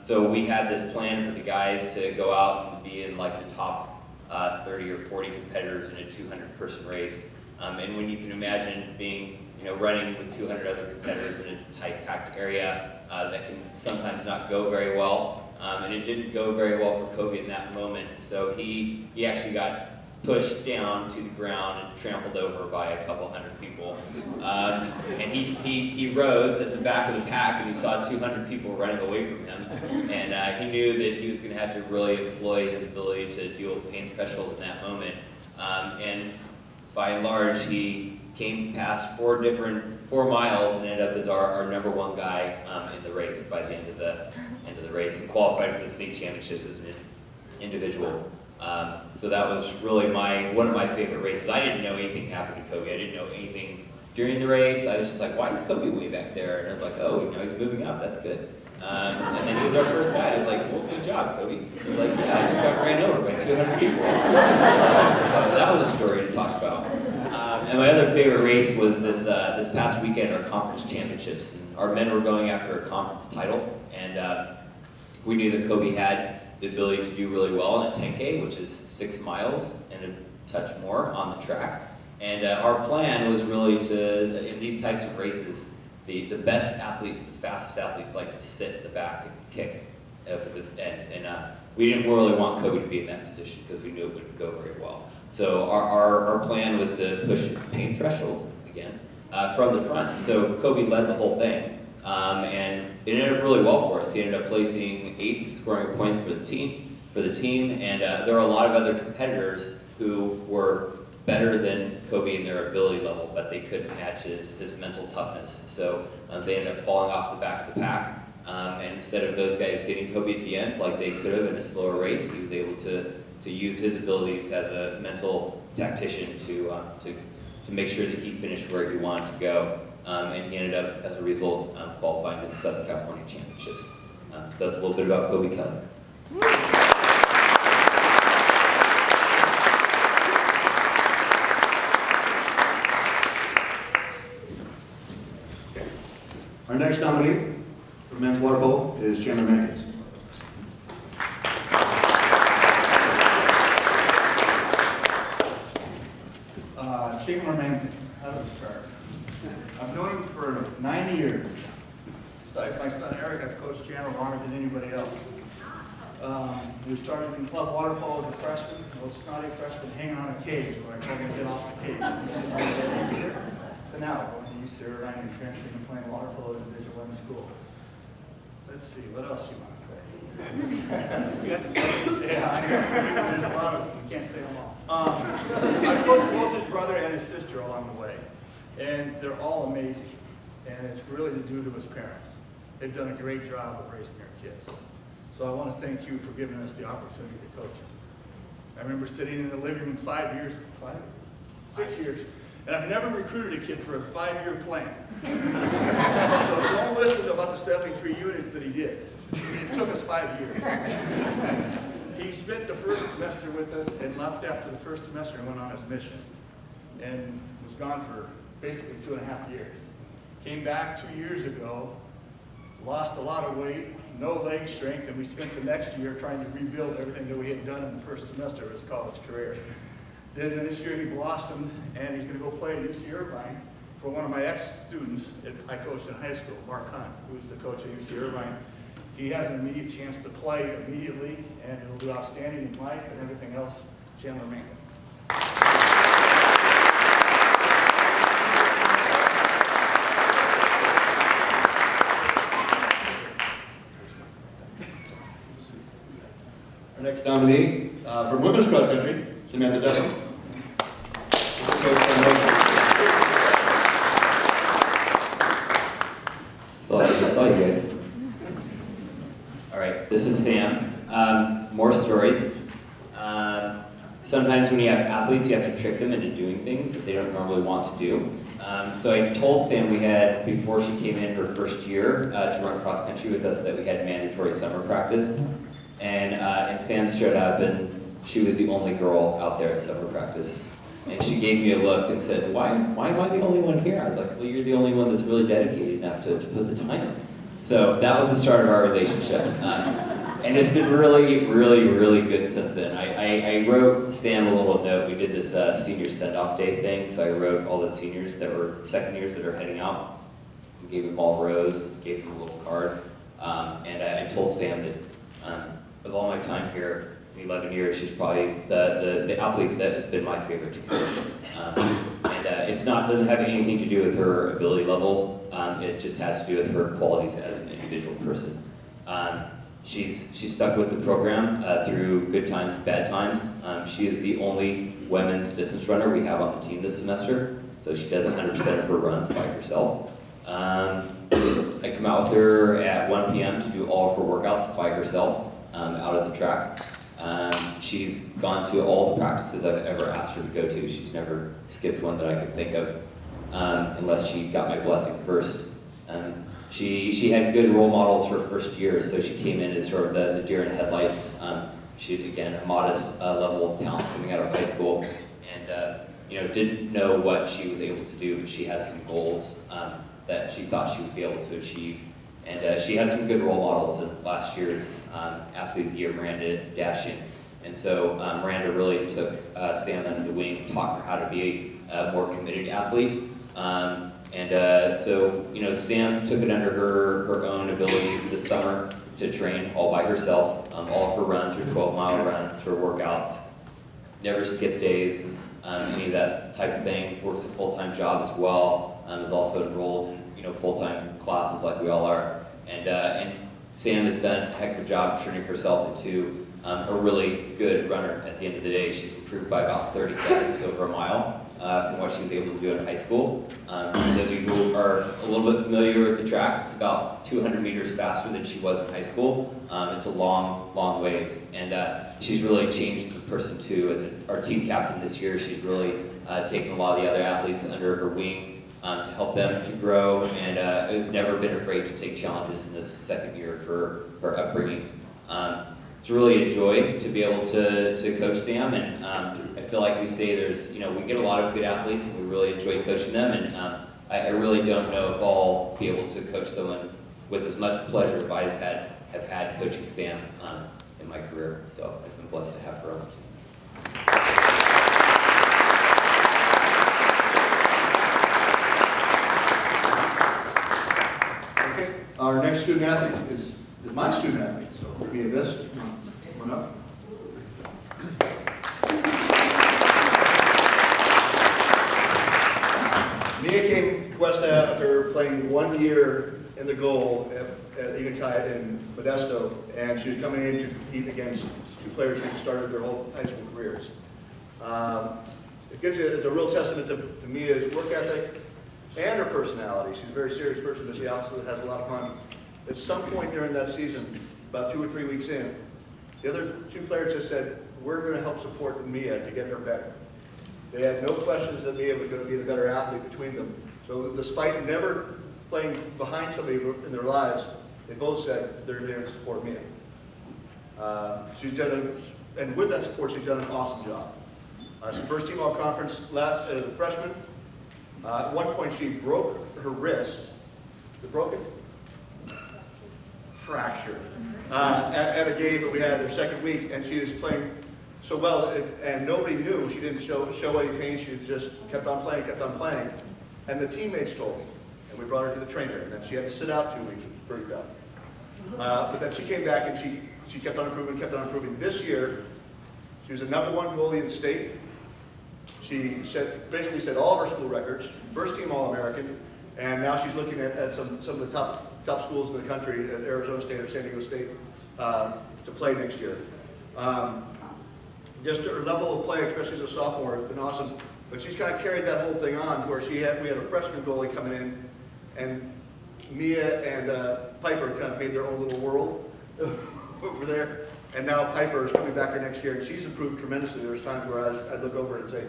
So we had this plan for the guys to go out and be in like the top 30 or 40 competitors in a 200-person race. And when you can imagine being, running with 200 other competitors in a tight, packed area, that can sometimes not go very well. And it didn't go very well for Kobe in that moment. So he actually got pushed down to the ground and trampled over by a couple hundred people. And he rose at the back of the pack and he saw 200 people running away from him. And he knew that he was going to have to really employ his ability to deal with pain threshold in that moment. And by and large, he came past 4 miles and ended up as our number 1 guy in the race by the end of the race and qualified for the state championships as an individual. So that was really one of my favorite races. I didn't know anything happened to Kobe. I didn't know anything during the race. I was just like, why is Kobe way back there? And I was like, oh, he's moving up. That's good. And then he was our first guy. I was like, well, good job, Kobe. He was like, yeah, I just got ran over by 200 people. So that was a story to talk about. And my other favorite race was this past weekend, our conference championships. And our men were going after a conference title, and we knew that Kobe had the ability to do really well in a 10K, which is 6 miles and a touch more on the track. And our plan was really to, in these types of races, the best athletes, the fastest athletes like to sit at the back and kick at the end. And we didn't really want Kobe to be in that position because we knew it wouldn't go very well. So our plan was to push pain threshold again from the front. So Kobe led the whole thing. And it ended up really well for us. He ended up placing 8th, scoring points for the team. And there are a lot of other competitors who were better than Kobe in their ability level, but they couldn't match his mental toughness. So they ended up falling off the back of the pack. And instead of those guys getting Kobe at the end like they could have in a slower race, he was able to use his abilities as a mental tactician to make sure that he finished where he wanted to go. And he ended up, as a result, qualifying to the Southern California Championships. So that's a little bit about Kobe Kelly.
Our next nominee for men's water polo is Chandler Mankins.
Chandler Mankins, how do we start? I've known him for 9 years. Besides my son Eric, I've coached Chandler longer than anybody else. We started in club water polo as a freshman, a little snotty freshman hanging on a cage where I told him to get off the cage. To now, going to UC Irvine and transferring and playing water polo at a Division I school. Let's see, what else you want to say? We got to say, yeah, I know. There's a lot of, you can't say them all. I've coached both his brother and his sister along the way, and they're all amazing. And it's really due to his parents. They've done a great job of raising their kids. So I want to thank you for giving us the opportunity to coach them. I remember sitting in the living room 6 years, and I've never recruited a kid for a 5-year plan. So don't listen about the 73 units that he did. It took us 5 years. He spent the first semester with us and left after the first semester and went on his mission. And was gone for basically 2.5 years. Came back 2 years ago, lost a lot of weight, no leg strength, and we spent the next year trying to rebuild everything that we had done in the first semester of his college career. Then this year he blossomed, and he's going to go play at UC Irvine for one of my ex-students that I coached in high school, Mark Hunt, who's the coach at UC Irvine. He has an immediate chance to play immediately, and he'll do outstanding in life and everything else. Chandler Mankins.
Our next nominee for women's cross country, Samantha Duston.
So I just saw you guys. All right, this is Sam. More stories. Sometimes when you have athletes, you have to trick them into doing things that they don't normally want to do. So I told Sam we had, before she came in her first year to run cross country with us, that we had mandatory summer practice. And Sam showed up, and she was the only girl out there at summer practice. And she gave me a look and said, why am I the only one here? I was like, well, you're the only one that's really dedicated enough to put the time in. So that was the start of our relationship. And it's been really, really, really good since then. I wrote Sam a little note. We did this senior send-off day thing, so I wrote all the seniors that were second years that are heading out. We gave them all rose, gave them a little card. And I told Sam that of all my time here, in 11 years, she's probably the athlete that has been my favorite to coach. It's doesn't have anything to do with her ability level. It just has to do with her qualities as an individual person. She's stuck with the program through good times, bad times. She is the only women's distance runner we have on the team this semester, so she does 100% of her runs by herself. I come out with her at 1 p.m. to do all of her workouts by herself out at the track. She's gone to all the practices I've ever asked her to go to. She's never skipped one that I could think of, unless she got my blessing first. She had good role models her first year, so she came in as sort of the deer in headlights. She had, again, a modest level of talent coming out of high school, and didn't know what she was able to do, but she had some goals that she thought she would be able to achieve. And she had some good role models in last year's Athlete of the Year, Miranda Dashian. And so Miranda really took Sam under the wing and taught her how to be a more committed athlete. So Sam took it under her own abilities this summer to train all by herself. All of her runs, her 12-mile runs, her workouts, never skipped days, any of that type of thing. Works a full-time job as well. Is also enrolled in full-time classes like we all are. And Sam has done a heck of a job turning herself into a really good runner at the end of the day. She's improved by about 30 seconds over a mile from what she was able to do in high school. Those of you who are a little bit familiar with the track, it's about 200 meters faster than she was in high school. It's a long, long ways. And she's really changed as a person too. As our team captain this year, she's really taken a lot of the other athletes under her wing to help them to grow, and has never been afraid to take challenges in this second year for her upbringing. It's really a joy to be able to coach Sam, and I feel like we say we get a lot of good athletes, and we really enjoy coaching them, and I really don't know if I'll be able to coach someone with as much pleasure as I have had coaching Sam in my career. So I've been blessed to have her on the team.
Okay, our next student athlete is my student athlete, so for me, this, come on up. Mia came to Cuesta after playing 1 year in the goal at Untitled in Modesto, and she was coming in to compete against two players who had started their whole high school careers. It's a real testament to Mia's work ethic and her personality. She's a very serious person, but she also has a lot of fun. At some point during that season, about 2 or 3 weeks in, the other two players just said, we're going to help support Mia to get her better. They had no questions that Mia was going to be the better athlete between them. So despite never playing behind somebody in their lives, they both said they're there to support Mia. And with that support, she's done an awesome job. She's first team all-conference last as a freshman. At one point, she broke her wrist. The broken? Fractured. At a game that we had her second week, and she was playing so well, and nobody knew. She didn't show any pain. She just kept on playing. And the teammates told me, and we brought her to the trainer, and then she had to sit out 2 weeks, which was pretty tough. But then she came back, and she kept on improving. This year, she was the #1 goalie in the state. She basically set all of her school records, first team All-American, and now she's looking at some of the top schools in the country, at Arizona State or San Diego State, to play next year. Just her level of play, especially as a sophomore, has been awesome. But she's kind of carried that whole thing on, where we had a freshman goalie coming in, and Mia and Piper kind of made their own little world over there. And now Piper is coming back here next year, and she's improved tremendously. There was times where I'd look over and say,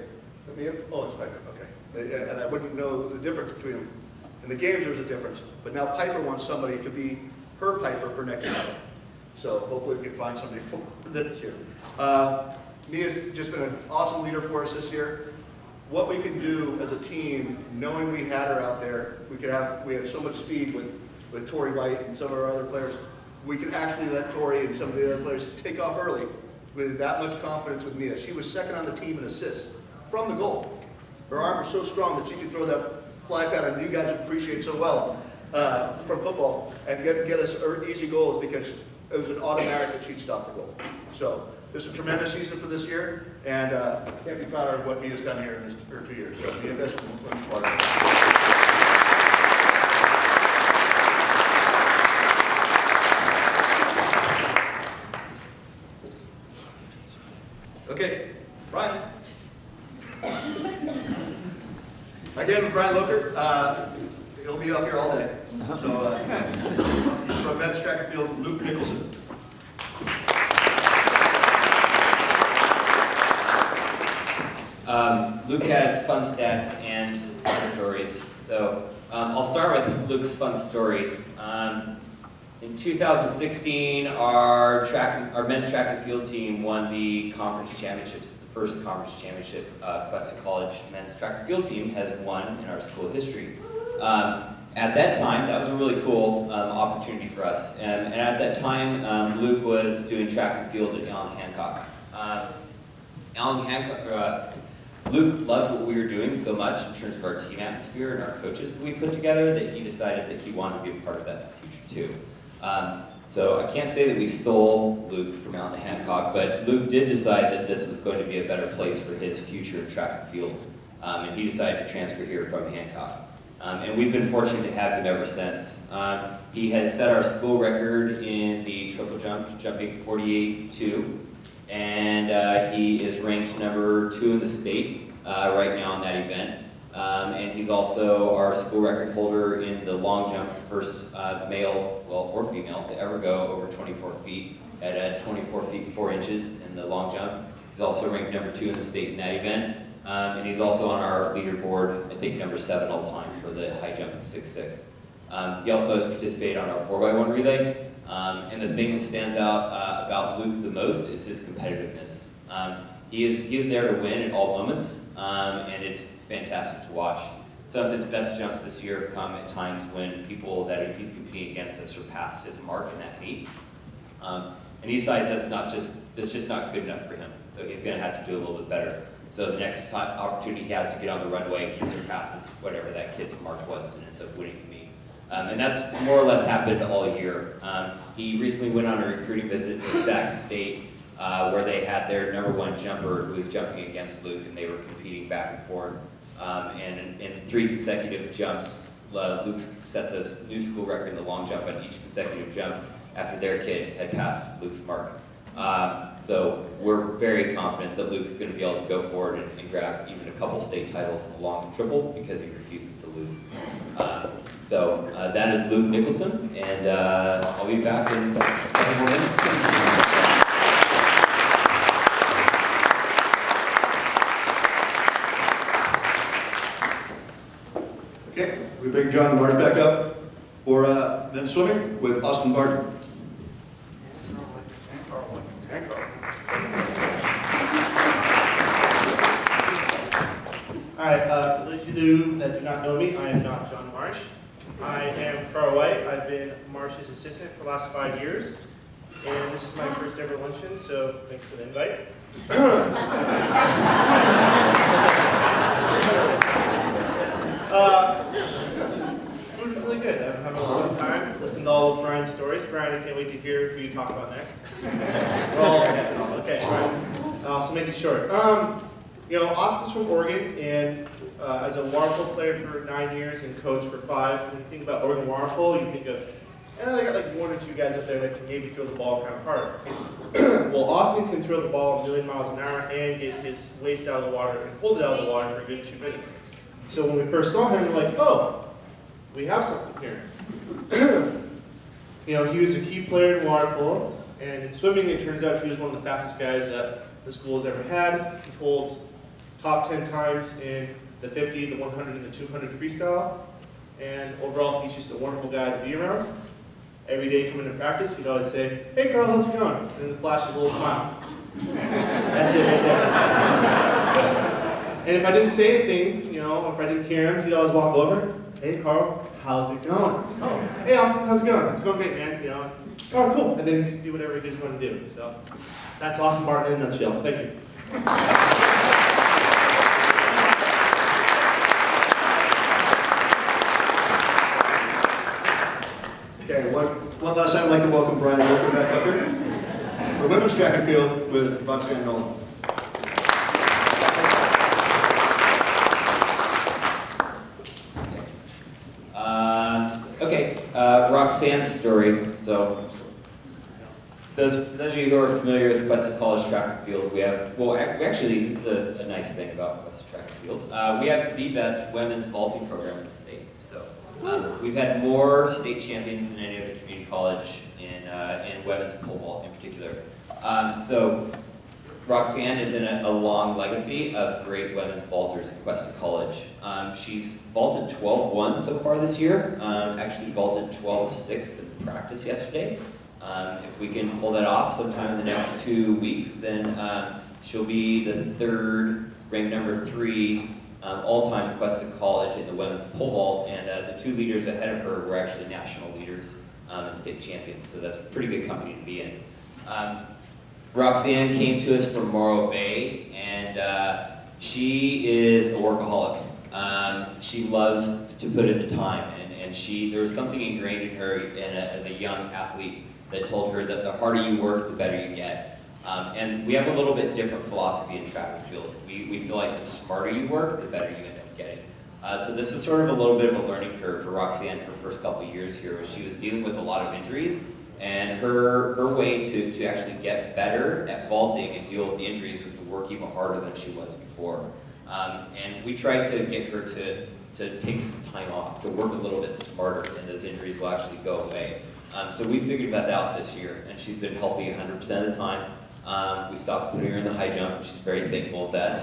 Mia? Oh, it's Piper, okay. And I wouldn't know the difference between them. In the games, there's a difference. But now Piper wants somebody to be her Piper for next year. So hopefully we can find somebody for this year. Mia's just been an awesome leader for us this year. What we can do as a team, knowing we had her out there, we had so much speed with Tori White and some of our other players. We could actually let Tori and some of the other players take off early with that much confidence with Mia. She was second on the team in assists from the goal. Her arm was so strong that she could throw that fly pattern you guys appreciate so well from football and get us easy goals, because it was an automatic that she'd stop the goal. So this is a tremendous season for this year, and I can't be prouder of what Mia's done here in her 2 years. So Mia, that's one part. Okay, Brian. Again, Brian Loker. He'll be up here all day. So from men's track and field, Luke Nickelson.
Luke has fun stats and fun stories. So I'll start with Luke's fun story. In 2016, our men's track and field team won the conference championships. The first conference championship Cuesta College men's track and field team has won in our school history. At that time, that was a really cool opportunity for us. And at that time, Luke was doing track and field at Allen Hancock. Luke loved what we were doing so much in terms of our team atmosphere and our coaches that we put together that he decided that he wanted to be a part of that in the future too. So I can't say that we stole Luke from Allen Hancock, but Luke did decide that this was going to be a better place for his future track and field. And he decided to transfer here from Hancock. And we've been fortunate to have him ever since. He has set our school record in the triple jump, jumping 48.2. And he is ranked number 2 in the state right now in that event. And he's also our school record holder in the long jump, first male, well, or female to ever go over 24 feet at 24 feet 4 inches in the long jump. He's also ranked number 2 in the state in that event. And he's also on our leaderboard, I think number 7 all time for the high jump at 6'6". He also has participated on our 4x1 relay. And the thing that stands out about Luke the most is his competitiveness. He is there to win at all moments, and it's fantastic to watch. Some of his best jumps this year have come at times when people that he's competing against have surpassed his mark in that meet. And he decides that's just not good enough for him. So he's going to have to do a little bit better. So the next opportunity he has to get on the runway, he surpasses whatever that kid's mark was and ends up winning the meet. And that's more or less happened all year. He recently went on a recruiting visit to Sac State, where they had their #1 jumper who was jumping against Luke, and they were competing back and forth. And in 3 consecutive jumps, Luke set this new school record in the long jump on each consecutive jump after their kid had passed Luke's mark. So we're very confident that Luke's going to be able to go forward and grab even a couple state titles in the long and triple because he refuses to lose. So that is Luke Nickelson, and I'll be back in a couple more minutes.
Okay, we bring John Marsh back up for men's swimming with Austin Barton.
All right, for those of you that do not know me, I am not John Marsh. I am Carl White. I've been Marsh's assistant for the last 5 years, and this is my first ever luncheon, so thanks for the invite. Food is really good. I'm having a long time listening to all of Brian's stories. Brian, I can't wait to hear who you talk about next. Okay, right. So make it short. You know, Austin's from Oregon, and as a water polo player for 9 years and coach for 5, when you think about Oregon water polo, you think of, they got like 1 or 2 guys up there that can maybe throw the ball kind of hard. Well, Austin can throw the ball a million miles an hour and get his waist out of the water and hold it out of the water for a good 2 minutes. So when we first saw him, we're like, oh, we have something here. You know, he was a key player in water polo, and in swimming, it turns out he was one of the fastest guys that the school has ever had. He holds top 10 times in the 50, the 100, and the 200 freestyle. And overall, he's just a wonderful guy to be around. Every day coming to practice, he'd always say, "Hey Carl, how's it going?" And then flash his little smile. That's it right there. And if I didn't say anything, you know, if I didn't hear him, he'd always walk over, "Hey Carl, how's it going?" "Oh, hey Austin, how's it going?" "It's going great, man." You know, "Oh, cool." And then he'd just do whatever he was going to do. So that's Austin Barton in a nutshell. Thank you.
Okay, one last time I'd like to welcome Brian Nolan back up here for women's track and field with Roxanne Nolan.
Roxanne's story. So, those of you who are familiar with Cuesta College track and field, we have, well, actually, this is a nice thing about Cuesta track and field. We have the best women's vaulting program in the state. So, we've had more state champions than any other community college in women's pole vault in particular. So, Roxanne is in a long legacy of great women's vaulters at Cuesta College. She's vaulted 12-1 so far this year, actually vaulted 12-6 in practice yesterday. If we can pull that off sometime in the next 2 weeks, then she'll be the third, ranked number 3 all-time at Cuesta College in the women's pole vault, and the 2 leaders ahead of her were actually national leaders and state champions, so that's a pretty good company to be in. Roxanne came to us from Morro Bay, and she is a workaholic. She loves to put in the time, and there was something ingrained in her as a young athlete that told her that the harder you work, the better you get. And we have a little bit different philosophy in track and field. We feel like the smarter you work, the better you end up getting. So this is sort of a little bit of a learning curve for Roxanne her first couple of years here, where she was dealing with a lot of injuries. And her way to actually get better at vaulting and deal with the injuries was to work even harder than she was before. And we tried to get her to take some time off, to work a little bit smarter, and those injuries will actually go away. So we figured that out this year, and she's been healthy 100% of the time. We stopped putting her in the high jump, and she's very thankful of that,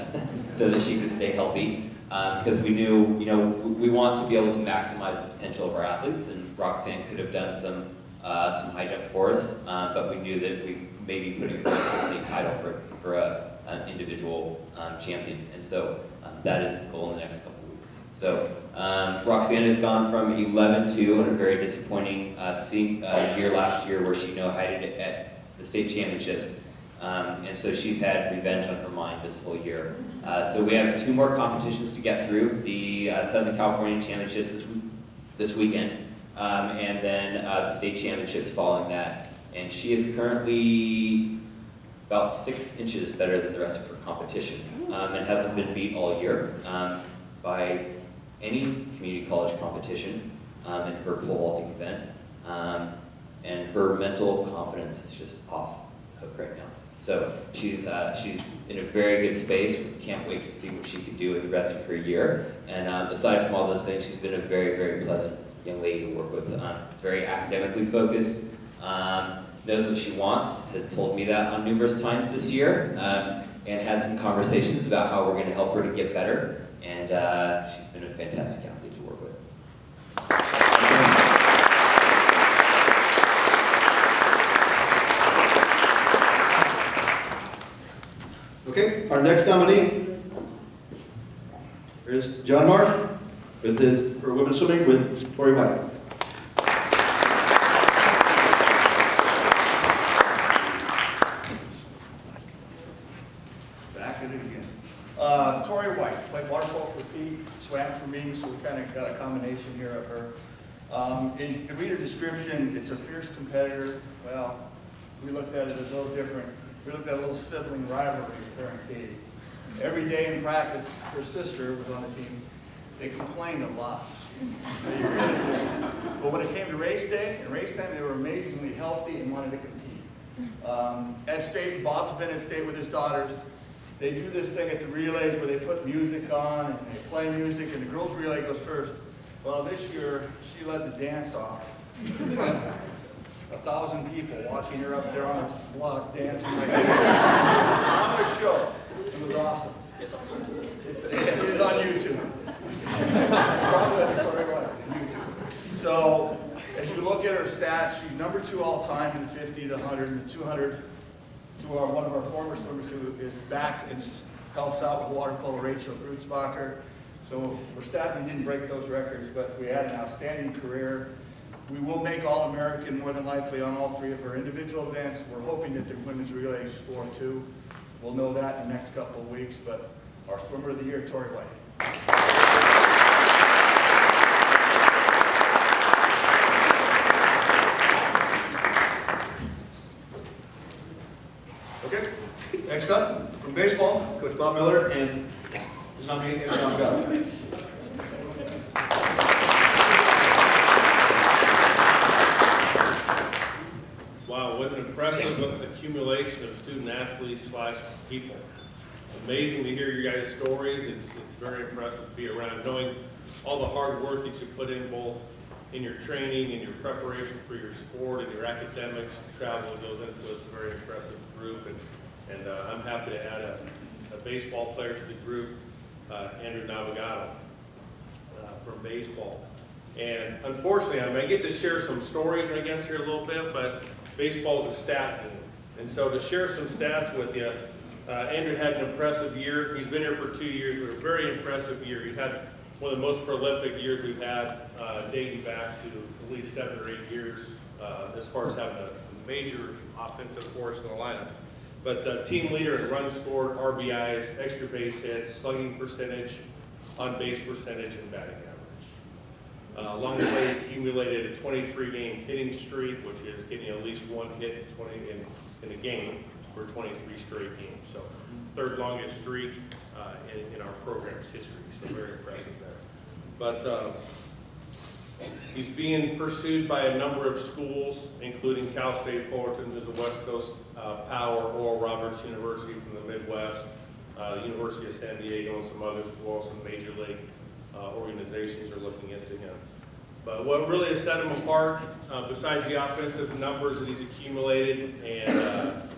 so that she could stay healthy. Because we knew, you know, we want to be able to maximize the potential of our athletes, and Roxanne could have done some high jump for us, but we knew that we may be putting her into a state title for an individual champion, and so that is the goal in the next couple of weeks. So So Roxanne has gone from 11-2 in a very disappointing year last year where she no-highted at the state championships. And so she's had revenge on her mind this whole year. So we have 2 more competitions to get through. The Southern California Championships this weekend, and then the state championships following that. And she is currently about 6 inches better than the rest of her competition, and hasn't been beat all year by any community college competition in her pole vaulting event. And her mental confidence is just off the hook right now. So she's in a very good space. We can't wait to see what she can do with the rest of her year. And aside from all those things, she's been a very, very pleasant young lady to work with. Very academically focused, knows what she wants, has told me that on numerous times this year, and had some conversations about how we're going to help her to get better. And she's been a fantastic athlete to work with.
Okay, our next nominee is John Marsh for women's swimming with Tori White.
Back at it again. Tori White, played water polo for Pete, swam for me, so we kind of got a combination here of her. In read her description, it's a fierce competitor. Well, we looked at it a little different. We looked at a little sibling rivalry with her and Katie. Every day in practice, her sister was on the team. They complained a lot. They really did. But when it came to race day and race time, they were amazingly healthy and wanted to compete. At state, Bob's been at state with his daughters. They do this thing at the relays where they put music on and they play music, and the girls' relay goes first. Well, this year, she led the dance off in front of 1,000 people watching her up there on her block dancing like that. On her show. It was awesome. It is on YouTube. Probably on YouTube. So, as you look at her stats, she's number 2 all time in the 50, the 100, and the 200. One of our former swimmers who is back and helps out with water polo, Rachel Grutzbacher. So we're sad we didn't break those records, but we had an outstanding career. We will make All-American more than likely on all 3 of her individual events. We're hoping that the women's relay score 2. We'll know that in the next couple of weeks, but our swimmer of the year, Tori White.
Okay, next up, from baseball, Coach Bob Miller and his nominee, Andrew Navigado.
Wow, what an impressive accumulation of student athletes / people. Amazing to hear your guys' stories. It's very impressive to be around, knowing all the hard work that you put in both in your training and your preparation for your sport and your academics. The travel that goes into it. It's a very impressive group, and I'm happy to add a baseball player to the group, Andrew Navigado from baseball. And unfortunately, I get to share some stories, I guess, here a little bit, but baseball is a stat team. And so to share some stats with you, Andrew had an impressive year. He's been here for 2 years, but a very impressive year. He's had one of the most prolific years we've had, dating back to at least 7 or 8 years, as far as having a major offensive force in the lineup. But team leader in runs scored, RBIs, extra base hits, slugging percentage, on base percentage, and batting average. Along the way, accumulated a 23-game hitting streak, which is getting at least 1 hit in a game for 23 straight games. So, 3rd longest streak in our program's history. So very impressive there. But he's being pursued by a number of schools, including Cal State Fullerton, who's a West Coast power, Oral Roberts University from the Midwest, the University of San Diego, and some others, as well as some major league organizations are looking into him. But what really has set him apart, besides the offensive numbers that he's accumulated and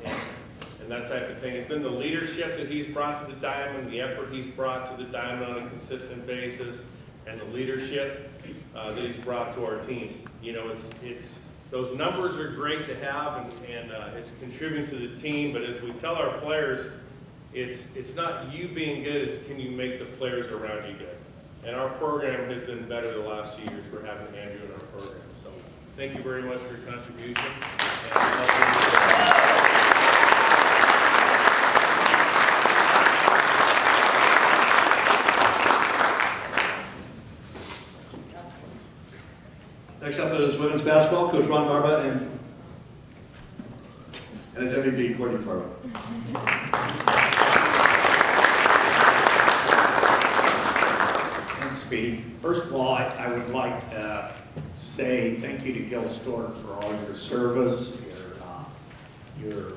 that type of thing, has been the leadership that he's brought to the diamond, the effort he's brought to the diamond on a consistent basis, and the leadership that he's brought to our team. You know, it's those numbers are great to have, and it's contributing to the team. But as we tell our players, it's not you being good; it's can you make the players around you good. And our program has been better the last 2 years for having Andrew in our program. So thank you very much for your contribution.
Next up is women's basketball, Coach Ron Barba and his MVP, Courtney Barba.
Thanks, Pete. First of all, I would like to say thank you to Gil Stork for all your service, your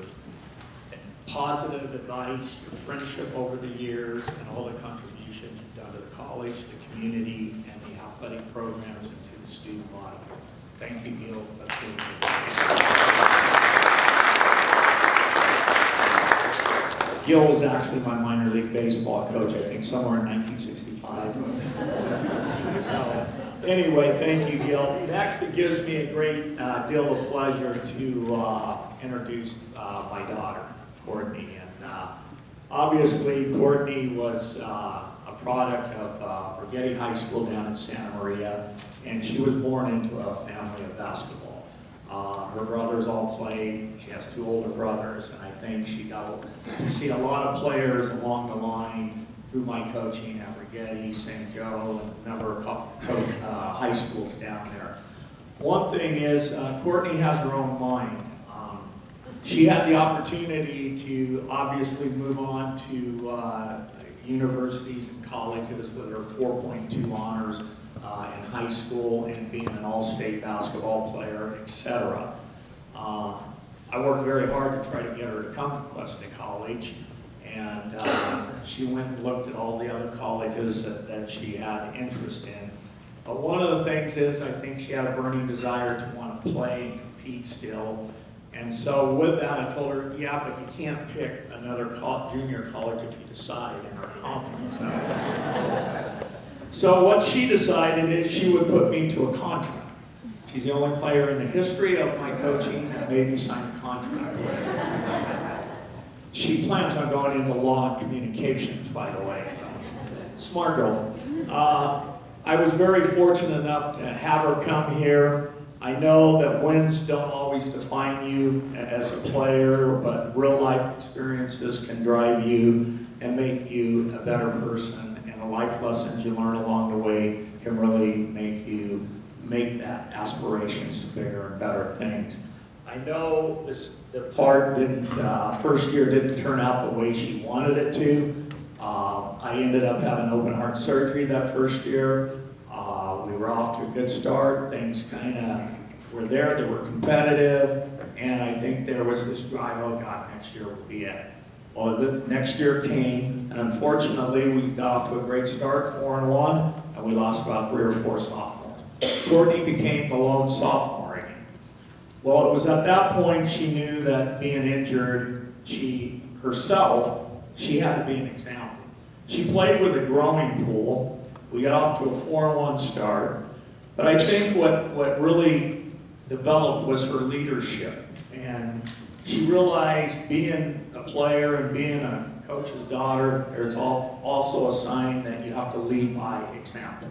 positive advice, your friendship over the years, and all the contributions you've done to the college, the community, and the athletic programs, and to the student body. Thank you, Gil. Let's give it a Gil was actually my minor league baseball coach, I think somewhere in 1965. So, anyway, thank you, Gil. Next, it gives me a great deal of pleasure to introduce my daughter, Courtney. And obviously, Courtney was a product of Rigetti High School down in Santa Maria, and she was born into a family of basketball. Her brothers all played. She has 2 older brothers, and I think she got to see a lot of players along the line through my coaching at Rigetti, St. Joe, and a number of high schools down there. One thing is, Courtney has her own mind. She had the opportunity to obviously move on to universities and colleges with her 4.2 honors in high school and being an all-state basketball player, etc. I worked very hard to try to get her to come to Cuesta College, and she went and looked at all the other colleges that she had interest in. But one of the things is, I think she had a burning desire to want to play and compete still. And so with that, I told her, yeah, but you can't pick another junior college if you decide in our conference. So what she decided is she would put me to a contract. She's the only player in the history of my coaching that made me sign a contract with her. She plans on going into law and communications, by the way, so smart girl. I was very fortunate enough to have her come here. I know that wins don't always define you as a player, but real life experiences can drive you and make you a better person, and the life lessons you learn along the way can really make you make that aspirations to bigger and better things. I know the part first year didn't turn out the way she wanted it to. I ended up having open heart surgery that first year. We were off to a good start. Things kind of were there. They were competitive. And I think there was this drive, oh God, next year will be it. Well, the next year came, and unfortunately, we got off to a great start, 4-1, and we lost about 3 or 4 sophomores. Courtney became the lone sophomore again. Well, it was at that point she knew that being injured, she had to be an example. She played with a growing pool. We got off to a 4-1 start. But I think what really developed was her leadership. And she realized being a player and being a coach's daughter, there's also a sign that you have to lead by example.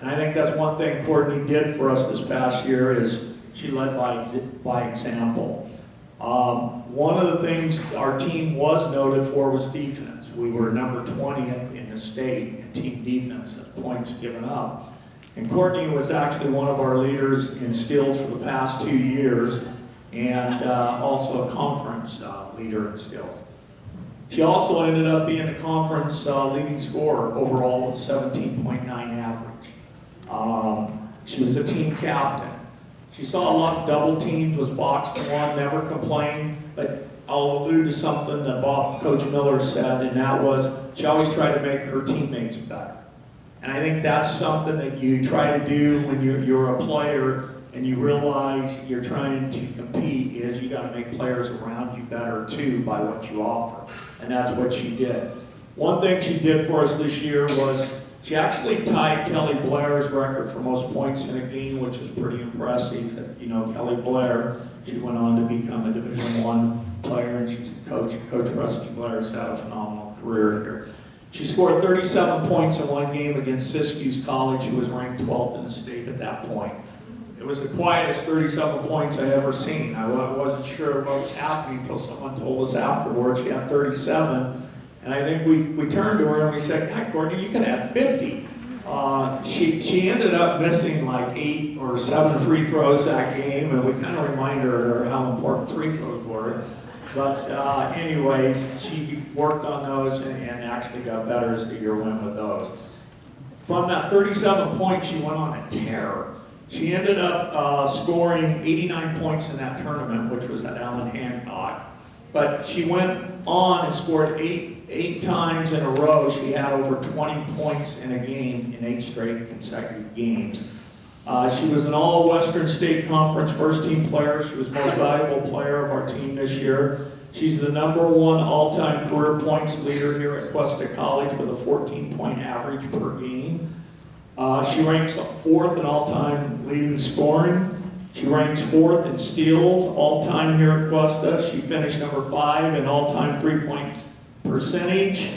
And I think that's one thing Courtney did for us this past year is she led by example. One of the things our team was noted for was defense. We were number 20th in the state in team defense at points given up. And Courtney was actually one of our leaders in steals for the past 2 years, and also a conference leader in steals. She also ended up being a conference leading scorer overall with 17.9 average. She was a team captain. She saw a lot of double teams, was boxed and won, never complained, but I'll allude to something that Coach Miller said, and that was she always tried to make her teammates better. And I think that's something that you try to do when you're a player and you realize you're trying to compete is you got to make players around you better too by what you offer. And that's what she did. One thing she did for us this year was she actually tied Kelly Blair's record for most points in a game, which is pretty impressive. If you know Kelly Blair, she went on to become a Division I player, and she's the coach. Coach Rusty Blair's had a phenomenal career here. She scored 37 points in one game against Siskiyou College, who was ranked 12th in the state at that point. It was the quietest 37 points I ever seen. I wasn't sure what was happening until someone told us afterwards she had 37. And I think we turned to her and we said, God, Courtney, you can have 50. She ended up missing like 8 or 7 free throws that game, and we kind of reminded her how important free throws were. But anyway, she worked on those and actually got better as the year went with those. From that 37 points, she went on a tear. She ended up scoring 89 points in that tournament, which was at Allen Hancock. But she went on and scored eight times in a row. She had over 20 points in a game in 8 straight consecutive games. She was an all-Western State Conference first-team player. She was most valuable player of our team this year. She's the #1 all-time career points leader here at Cuesta College with a 14-point average per game. She ranks 4th in all-time leading scoring. She ranks 4th in steals all-time here at Cuesta. She finished #5 in all-time three-point percentage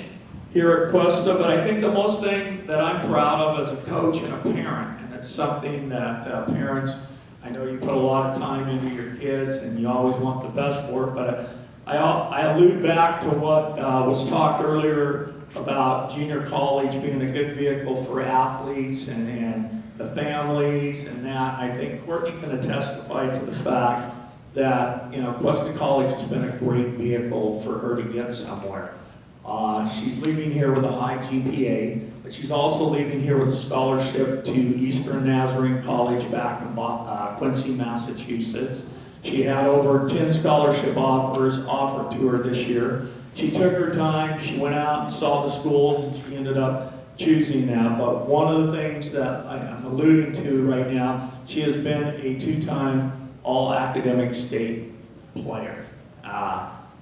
here at Cuesta. But I think the most thing that I'm proud of as a coach and a parent, and it's something that parents, I know you put a lot of time into your kids and you always want the best for it, but I allude back to what was talked earlier about junior college being a good vehicle for athletes and the families and that. I think Courtney can testify to the fact that, Cuesta College has been a great vehicle for her to get somewhere. She's leaving here with a high GPA, but she's also leaving here with a scholarship to Eastern Nazarene College back in Quincy, Massachusetts. She had over 10 scholarship offers offered to her this year. She took her time, she went out and saw the schools, and she ended up choosing them. But one of the things that I'm alluding to right now, she has been a 2-time all-academic state player.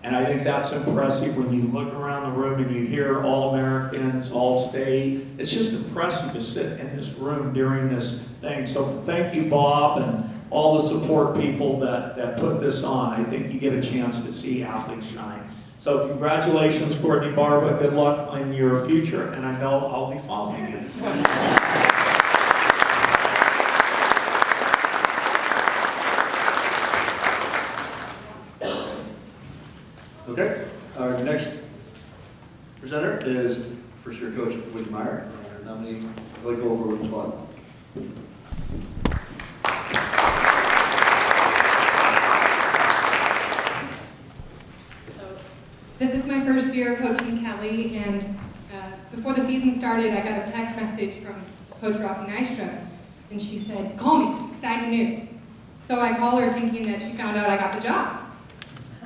And I think that's impressive when you look around the room and you hear All-Americans, All-State. It's just impressive to sit in this room during this thing. So thank you, Bob, and all the support people that put this on. I think you get a chance to see athletes shine. So congratulations, Courtney Barba. Good luck in your future, and I know I'll be following you.
Okay, our next presenter is first-year coach Woody Meyer, and our nominee, I'd like to go over Woody's blog.
This is my first year coaching Kelly, and before the season started, I got a text message from Coach Rocky Nystrom, and she said, "Call me, exciting news." So I called her thinking that she found out I got the job.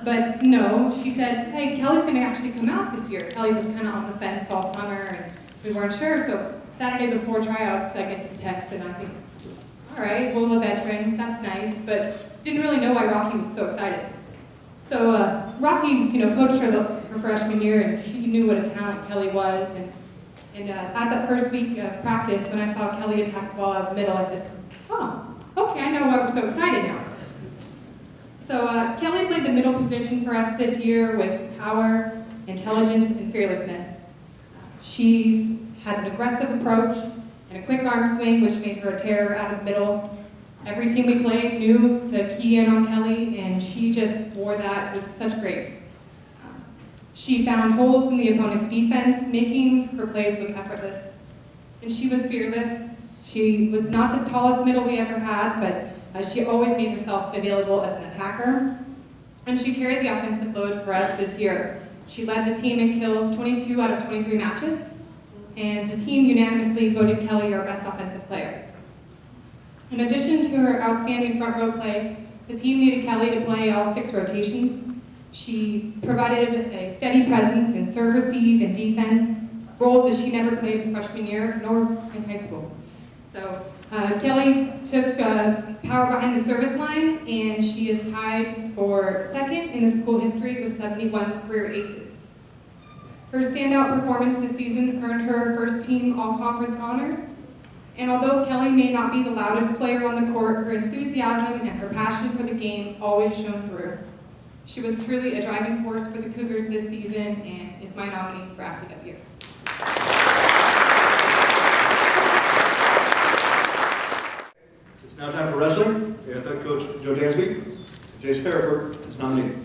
But no, she said, "Hey, Kelly's going to actually come out this year." Kelly was kind of on the fence all summer, and we weren't sure. So Saturday before tryouts, I get this text, and I think, all right, well, a veteran, that's nice, but didn't really know why Rocky was so excited. So Rocky, coached her freshman year, and she knew what a talent Kelly was. And at that first week of practice, when I saw Kelly attack the ball out of the middle, I said, "Oh, okay, I know why we're so excited now." So Kelly played the middle position for us this year with power, intelligence, and fearlessness. She had an aggressive approach and a quick arm swing, which made her a terror out of the middle. Every team we played knew to key in on Kelly, and she just wore that with such grace. She found holes in the opponent's defense, making her plays look effortless. And she was fearless. She was not the tallest middle we ever had, but she always made herself available as an attacker. And she carried the offensive load for us this year. She led the team in kills 22 out of 23 matches, and the team unanimously voted Kelly our best offensive player. In addition to her outstanding front row play, the team needed Kelly to play all 6 rotations. She provided a steady presence in serve, receive, and defense, roles that she never played in freshman year nor in high school. So Kelly took power behind the service line, and she is tied for second in the school history with 71 career aces. Her standout performance this season earned her first team all-conference honors. And although Kelly may not be the loudest player on the court, her enthusiasm and her passion for the game always shone through. She was truly a driving force for the Cougars this season and is my nominee for Athlete of the Year.
Jace Hereford is nominated.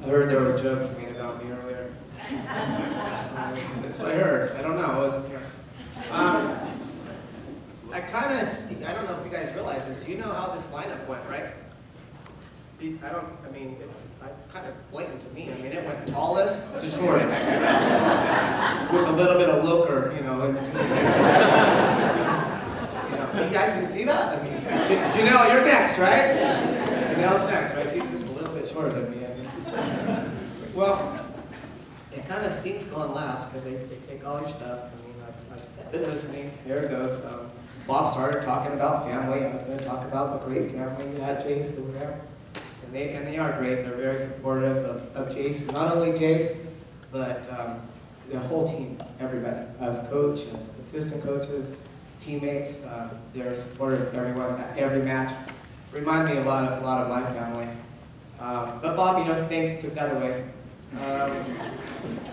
I heard there were jokes made about me earlier. That's what I heard. I don't know. I wasn't here. I don't know if you guys realize this. You know how this lineup went, right? It's kind of blatant to me. I mean, it went tallest to shortest. With a little bit of looker, you know. You guys didn't see that? I mean, Janelle, you're next, right? Janelle's next, right? She's just a little bit shorter than me. Well, it kind of stinks going last because they take all your stuff. I mean, I've been listening. Here it goes. Bob started talking about family. I was going to talk about the great family we had, Jace, over there. And they are great. They're very supportive of Jace. Not only Jace, but the whole team, everybody. As coach, as assistant coaches, teammates, they're supportive of everyone at every match. Remind me a lot of my family. But Bob, things took that away.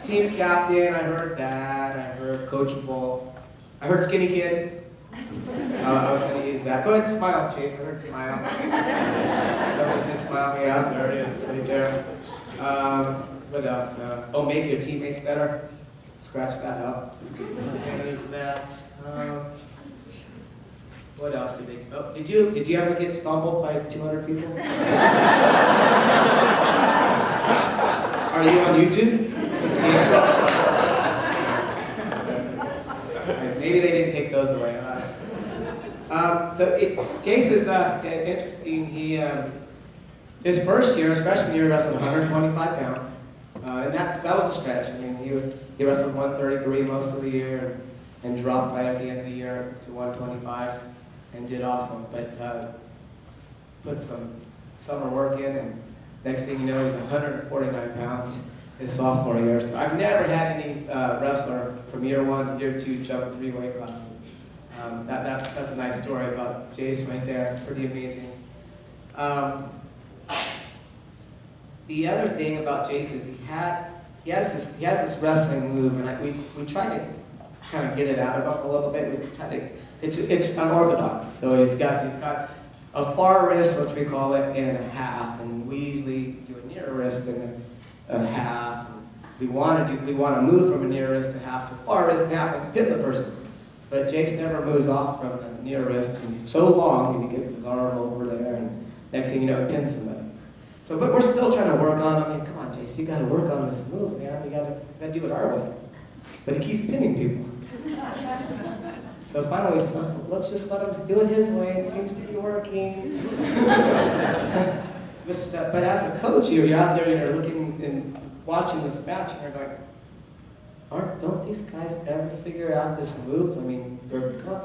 Team captain, I heard that. I heard coachable. I heard skinny kid. I was going to use that. Go ahead and smile, Chase. I heard smile. Somebody said smile. Yeah, there it is, right there. What else? Make your teammates better. Scratch that up. And there's that. What else did they? Oh, did you ever get stumbled by 200 people? Are you on YouTube? Hands up. Maybe they didn't take those away. Jace is interesting. His first year, his freshman year, he wrestled 125 pounds, and that was a stretch. I mean, he wrestled 133 most of the year, and dropped right at the end of the year to 125s, and did awesome. But put some summer work in, and next thing you know, he's 149 pounds his sophomore year. So I've never had any wrestler from year 1 to year 2 jump 3 weight classes. That's a nice story about Jace right there. Pretty amazing. The other thing about Jace is he has this wrestling move, and we try to kind of get it out of him a little bit. We try to, it's unorthodox. So he's got a far wrist, which we call it, and a half, and we usually do a near wrist and a half. We want to move from a near wrist to half to a far wrist and half and pin the person. But Jace never moves off from the near wrist. He's so long, and he gets his arm over there, and next thing you know, he pins somebody. So, but we're still trying to work on him. I mean, come on, Jace, you got to work on this move, man. You got to do it our way. But he keeps pinning people. So finally, we just thought, let's just let him do it his way. It seems to be working. But as a coach, you're out there, you're looking and watching this match, and you're going, don't these guys ever figure out this move? I mean,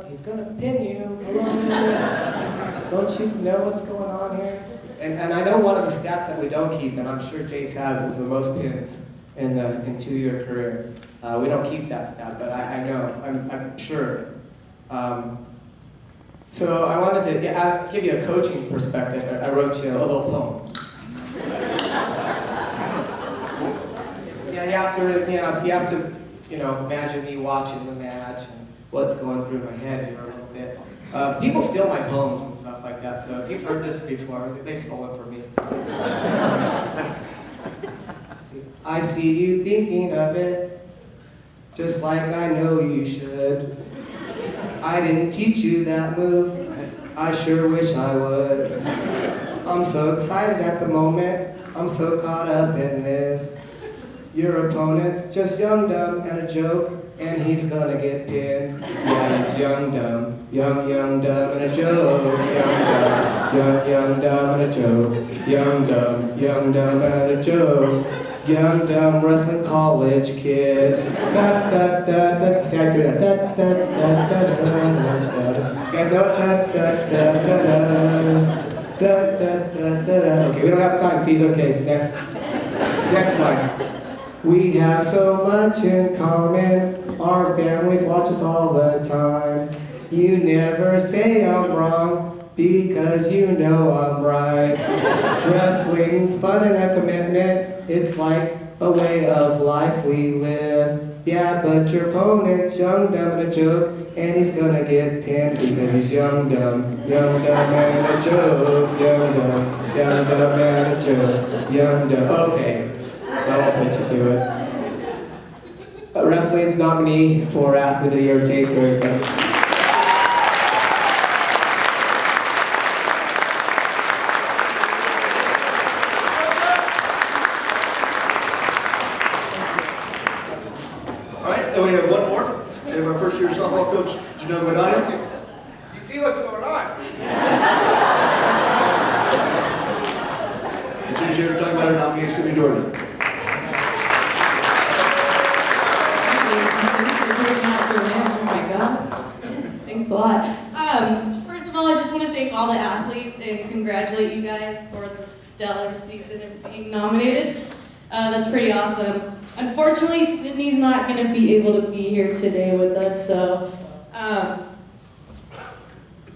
he's going to pin you. Don't you know what's going on here? And I know one of the stats that we don't keep, and I'm sure Jace has, is the most pins in 2-year career. We don't keep that stat, but I know, I'm sure. So I wanted to give you a coaching perspective. I wrote you a little poem. You have to imagine me watching the match and what's going through my head here a little bit. People steal my poems and stuff like that, so if you've heard this before, they've stolen from me. I see you thinking of it, just like I know you should. I didn't teach you that move, I sure wish I would. I'm so excited at the moment, I'm so caught up in this. Your opponent's just young, dumb, and a joke, and he's gonna get pinned. Yeah, he's young, dumb, young, dumb, and a joke. Young, dumb, and a joke. Young, dumb, and a joke. Young, dumb, wrestling college kid. Da da da da. See, I threw that. Da da da da da da. You guys know it? Da da da da da. Da da da da. Okay, we don't have time, Pete. Okay, next slide. We have so much in common, our families watch us all the time. You never say I'm wrong, because you know I'm right. Wrestling's fun and a commitment. It's like a way of life we live. Yeah, but your opponent's young, dumb, and a joke, and he's gonna get pinned because he's young, dumb, and a joke. Young, dumb, and a joke. Young, dumb. Okay, I won't put you through it. Wrestling's nominee for Athlete of the Year, Chase Harrison.
And we have one more. We have our first year softball coach, Janelle Madonna.
You see what's going on?
And she's here talking about her nominee, Sydney Doherty.
Oh my God. Thanks a lot. First of all, I just want to thank all the athletes and congratulate you guys for the stellar season and being nominated. That's pretty awesome. Unfortunately, Sydney's not going to be able to be here today with us, so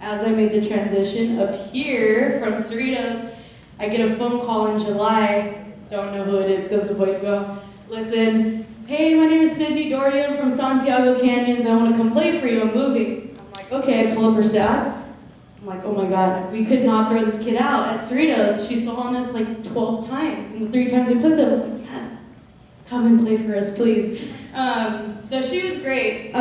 as I made the transition up here from Cerritos, I get a phone call in July. Don't know who it is, goes to voicemail. Listen, hey, my name is Sydney Doherty. I'm from Santiago Canyons. I want to come play for you. I'm moving. I'm like, okay, I pull up her stats. I'm like, oh my God, we could not throw this kid out at Cerritos. She stole on us like 12 times. And the 3 times I played them, I'm like, yes, come and play for us, please. So she was great.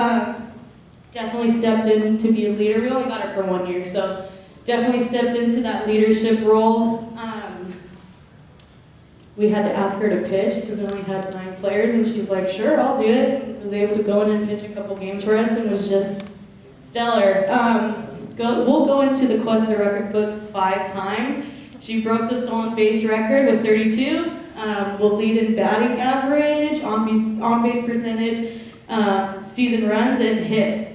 Definitely stepped in to be a leader. We only got her for 1 year, so definitely stepped into that leadership role. We had to ask her to pitch because we only had 9 players, and she's like, sure, I'll do it. And was able to go in and pitch a couple games for us and was just stellar. We'll go into the Cuesta record books 5 times. She broke the stolen base record with 32. Will lead in batting average, on base percentage, season runs, and hits.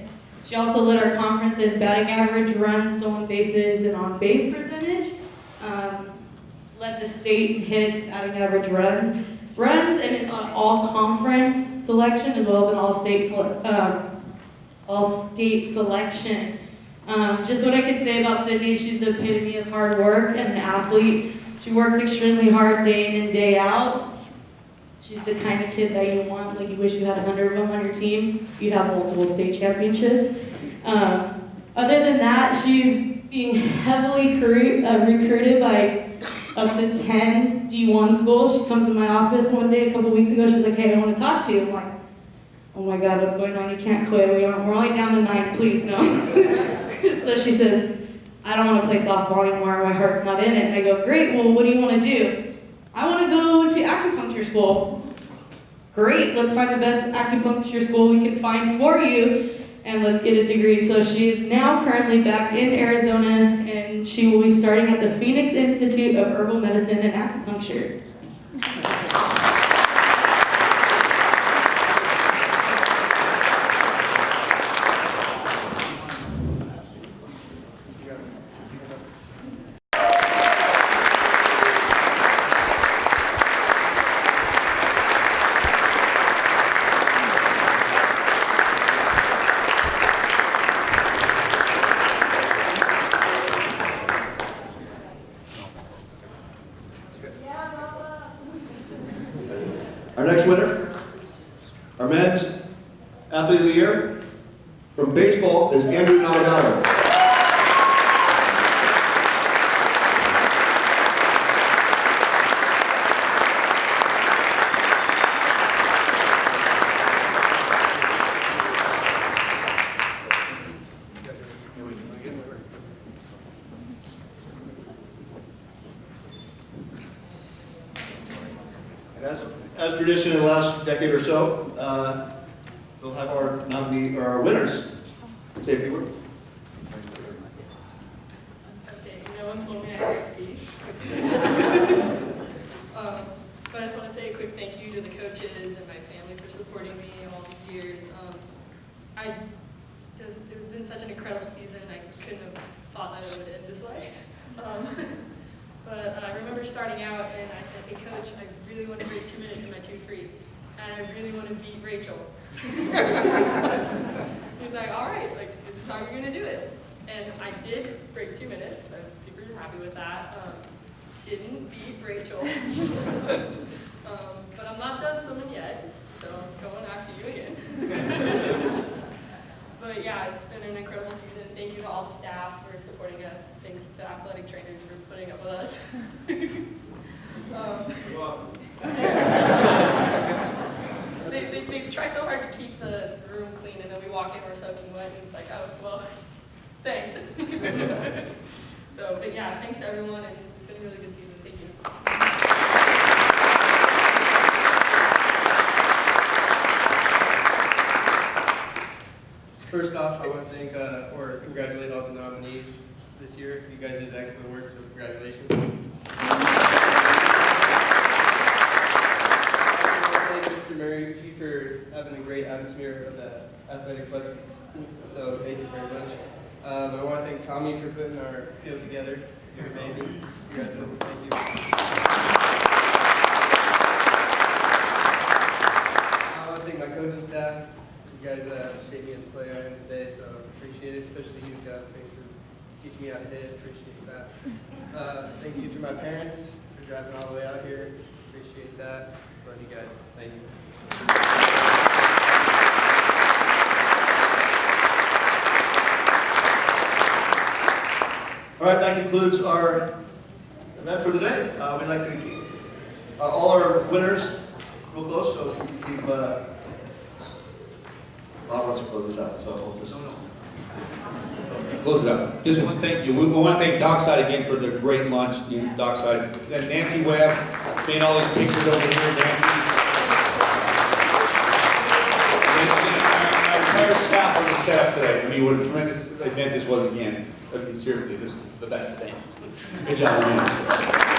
She also led our conference in batting average, runs, stolen bases, and on base percentage. Led the state in hits, batting average, runs, and it's on all conference selection as well as an all state selection. Just what I could say about Sydney, she's the epitome of hard work and an athlete. She works extremely hard day in and day out. She's the kind of kid that you want, like you wish you had 100 of them on your team. You'd have multiple state championships. Other than that, she's being heavily recruited by up to 10 D1 schools. She comes to my office one day, a couple weeks ago, she's like, hey, I want to talk to you. I'm like, oh my God, what's going on? You can't quit. We're only down to 9, please, no. So she says, I don't want to play softball anymore, my heart's not in it. And I go, great, well, what do you want to do? I want to go to acupuncture school. Great, let's find the best acupuncture school we can find for you, and let's get a degree. So she is now currently back in Arizona, and she will be starting at the Phoenix Institute of Herbal Medicine and Acupuncture.
Our next winner, our men's athlete of the year from baseball is Andrew Navarro. As tradition in the last decade or so, we'll have our nominee or our winners say a few words.
Okay, no one told me I could speak. But I just want to say a quick thank you to the coaches and my family for supporting me all these years. It's been such an incredible season. I couldn't have thought that it would end this way. But I remember starting out and I said, hey coach, I really want to break 2 minutes in my 2 free. And I really want to beat Rachel. He's like, all right, like this is how you're going to do it. And I did break 2 minutes. I was super happy with that. didn't beat Rachel. But I'm not done swimming yet, so I'm going after you again. But yeah, it's been an incredible season. Thank you to all the staff for supporting us. Thanks to the athletic trainers for putting up with us. They try so hard to keep the room clean, and then we walk in, we're soaking wet, and it's like, oh, well, thanks. So, but yeah, thanks to everyone, and it's been a really good season. Thank you.
First off, I want to thank or congratulate all the nominees this year. You guys did excellent work, so congratulations. I want to thank Mr. Murray for having a great atmosphere of the athletic bus team, so thank you very much. I want to thank Tommy for putting our field together. You're amazing. Congratulations. Thank you. I want to thank my coaching staff. You guys shaped me as a player I am today, so appreciate it, especially you, Gov. Thanks for teaching me how to hit. Appreciate that. Thank you to my parents for driving all the way out here. Appreciate that. Love you guys. Thank you.
All right, that concludes our event for the day. We'd like to keep all our winners real close, so if you can keep. Bob wants to close this out, so we'll just.
Close it up. Just one thing, we want to thank Dockside again for the great lunch, Dockside. And Nancy Webb made all these pictures over here, Nancy. And our entire staff on the setup today. I mean, what a tremendous event this was again. I mean, seriously, this is the best thing. Good job, man.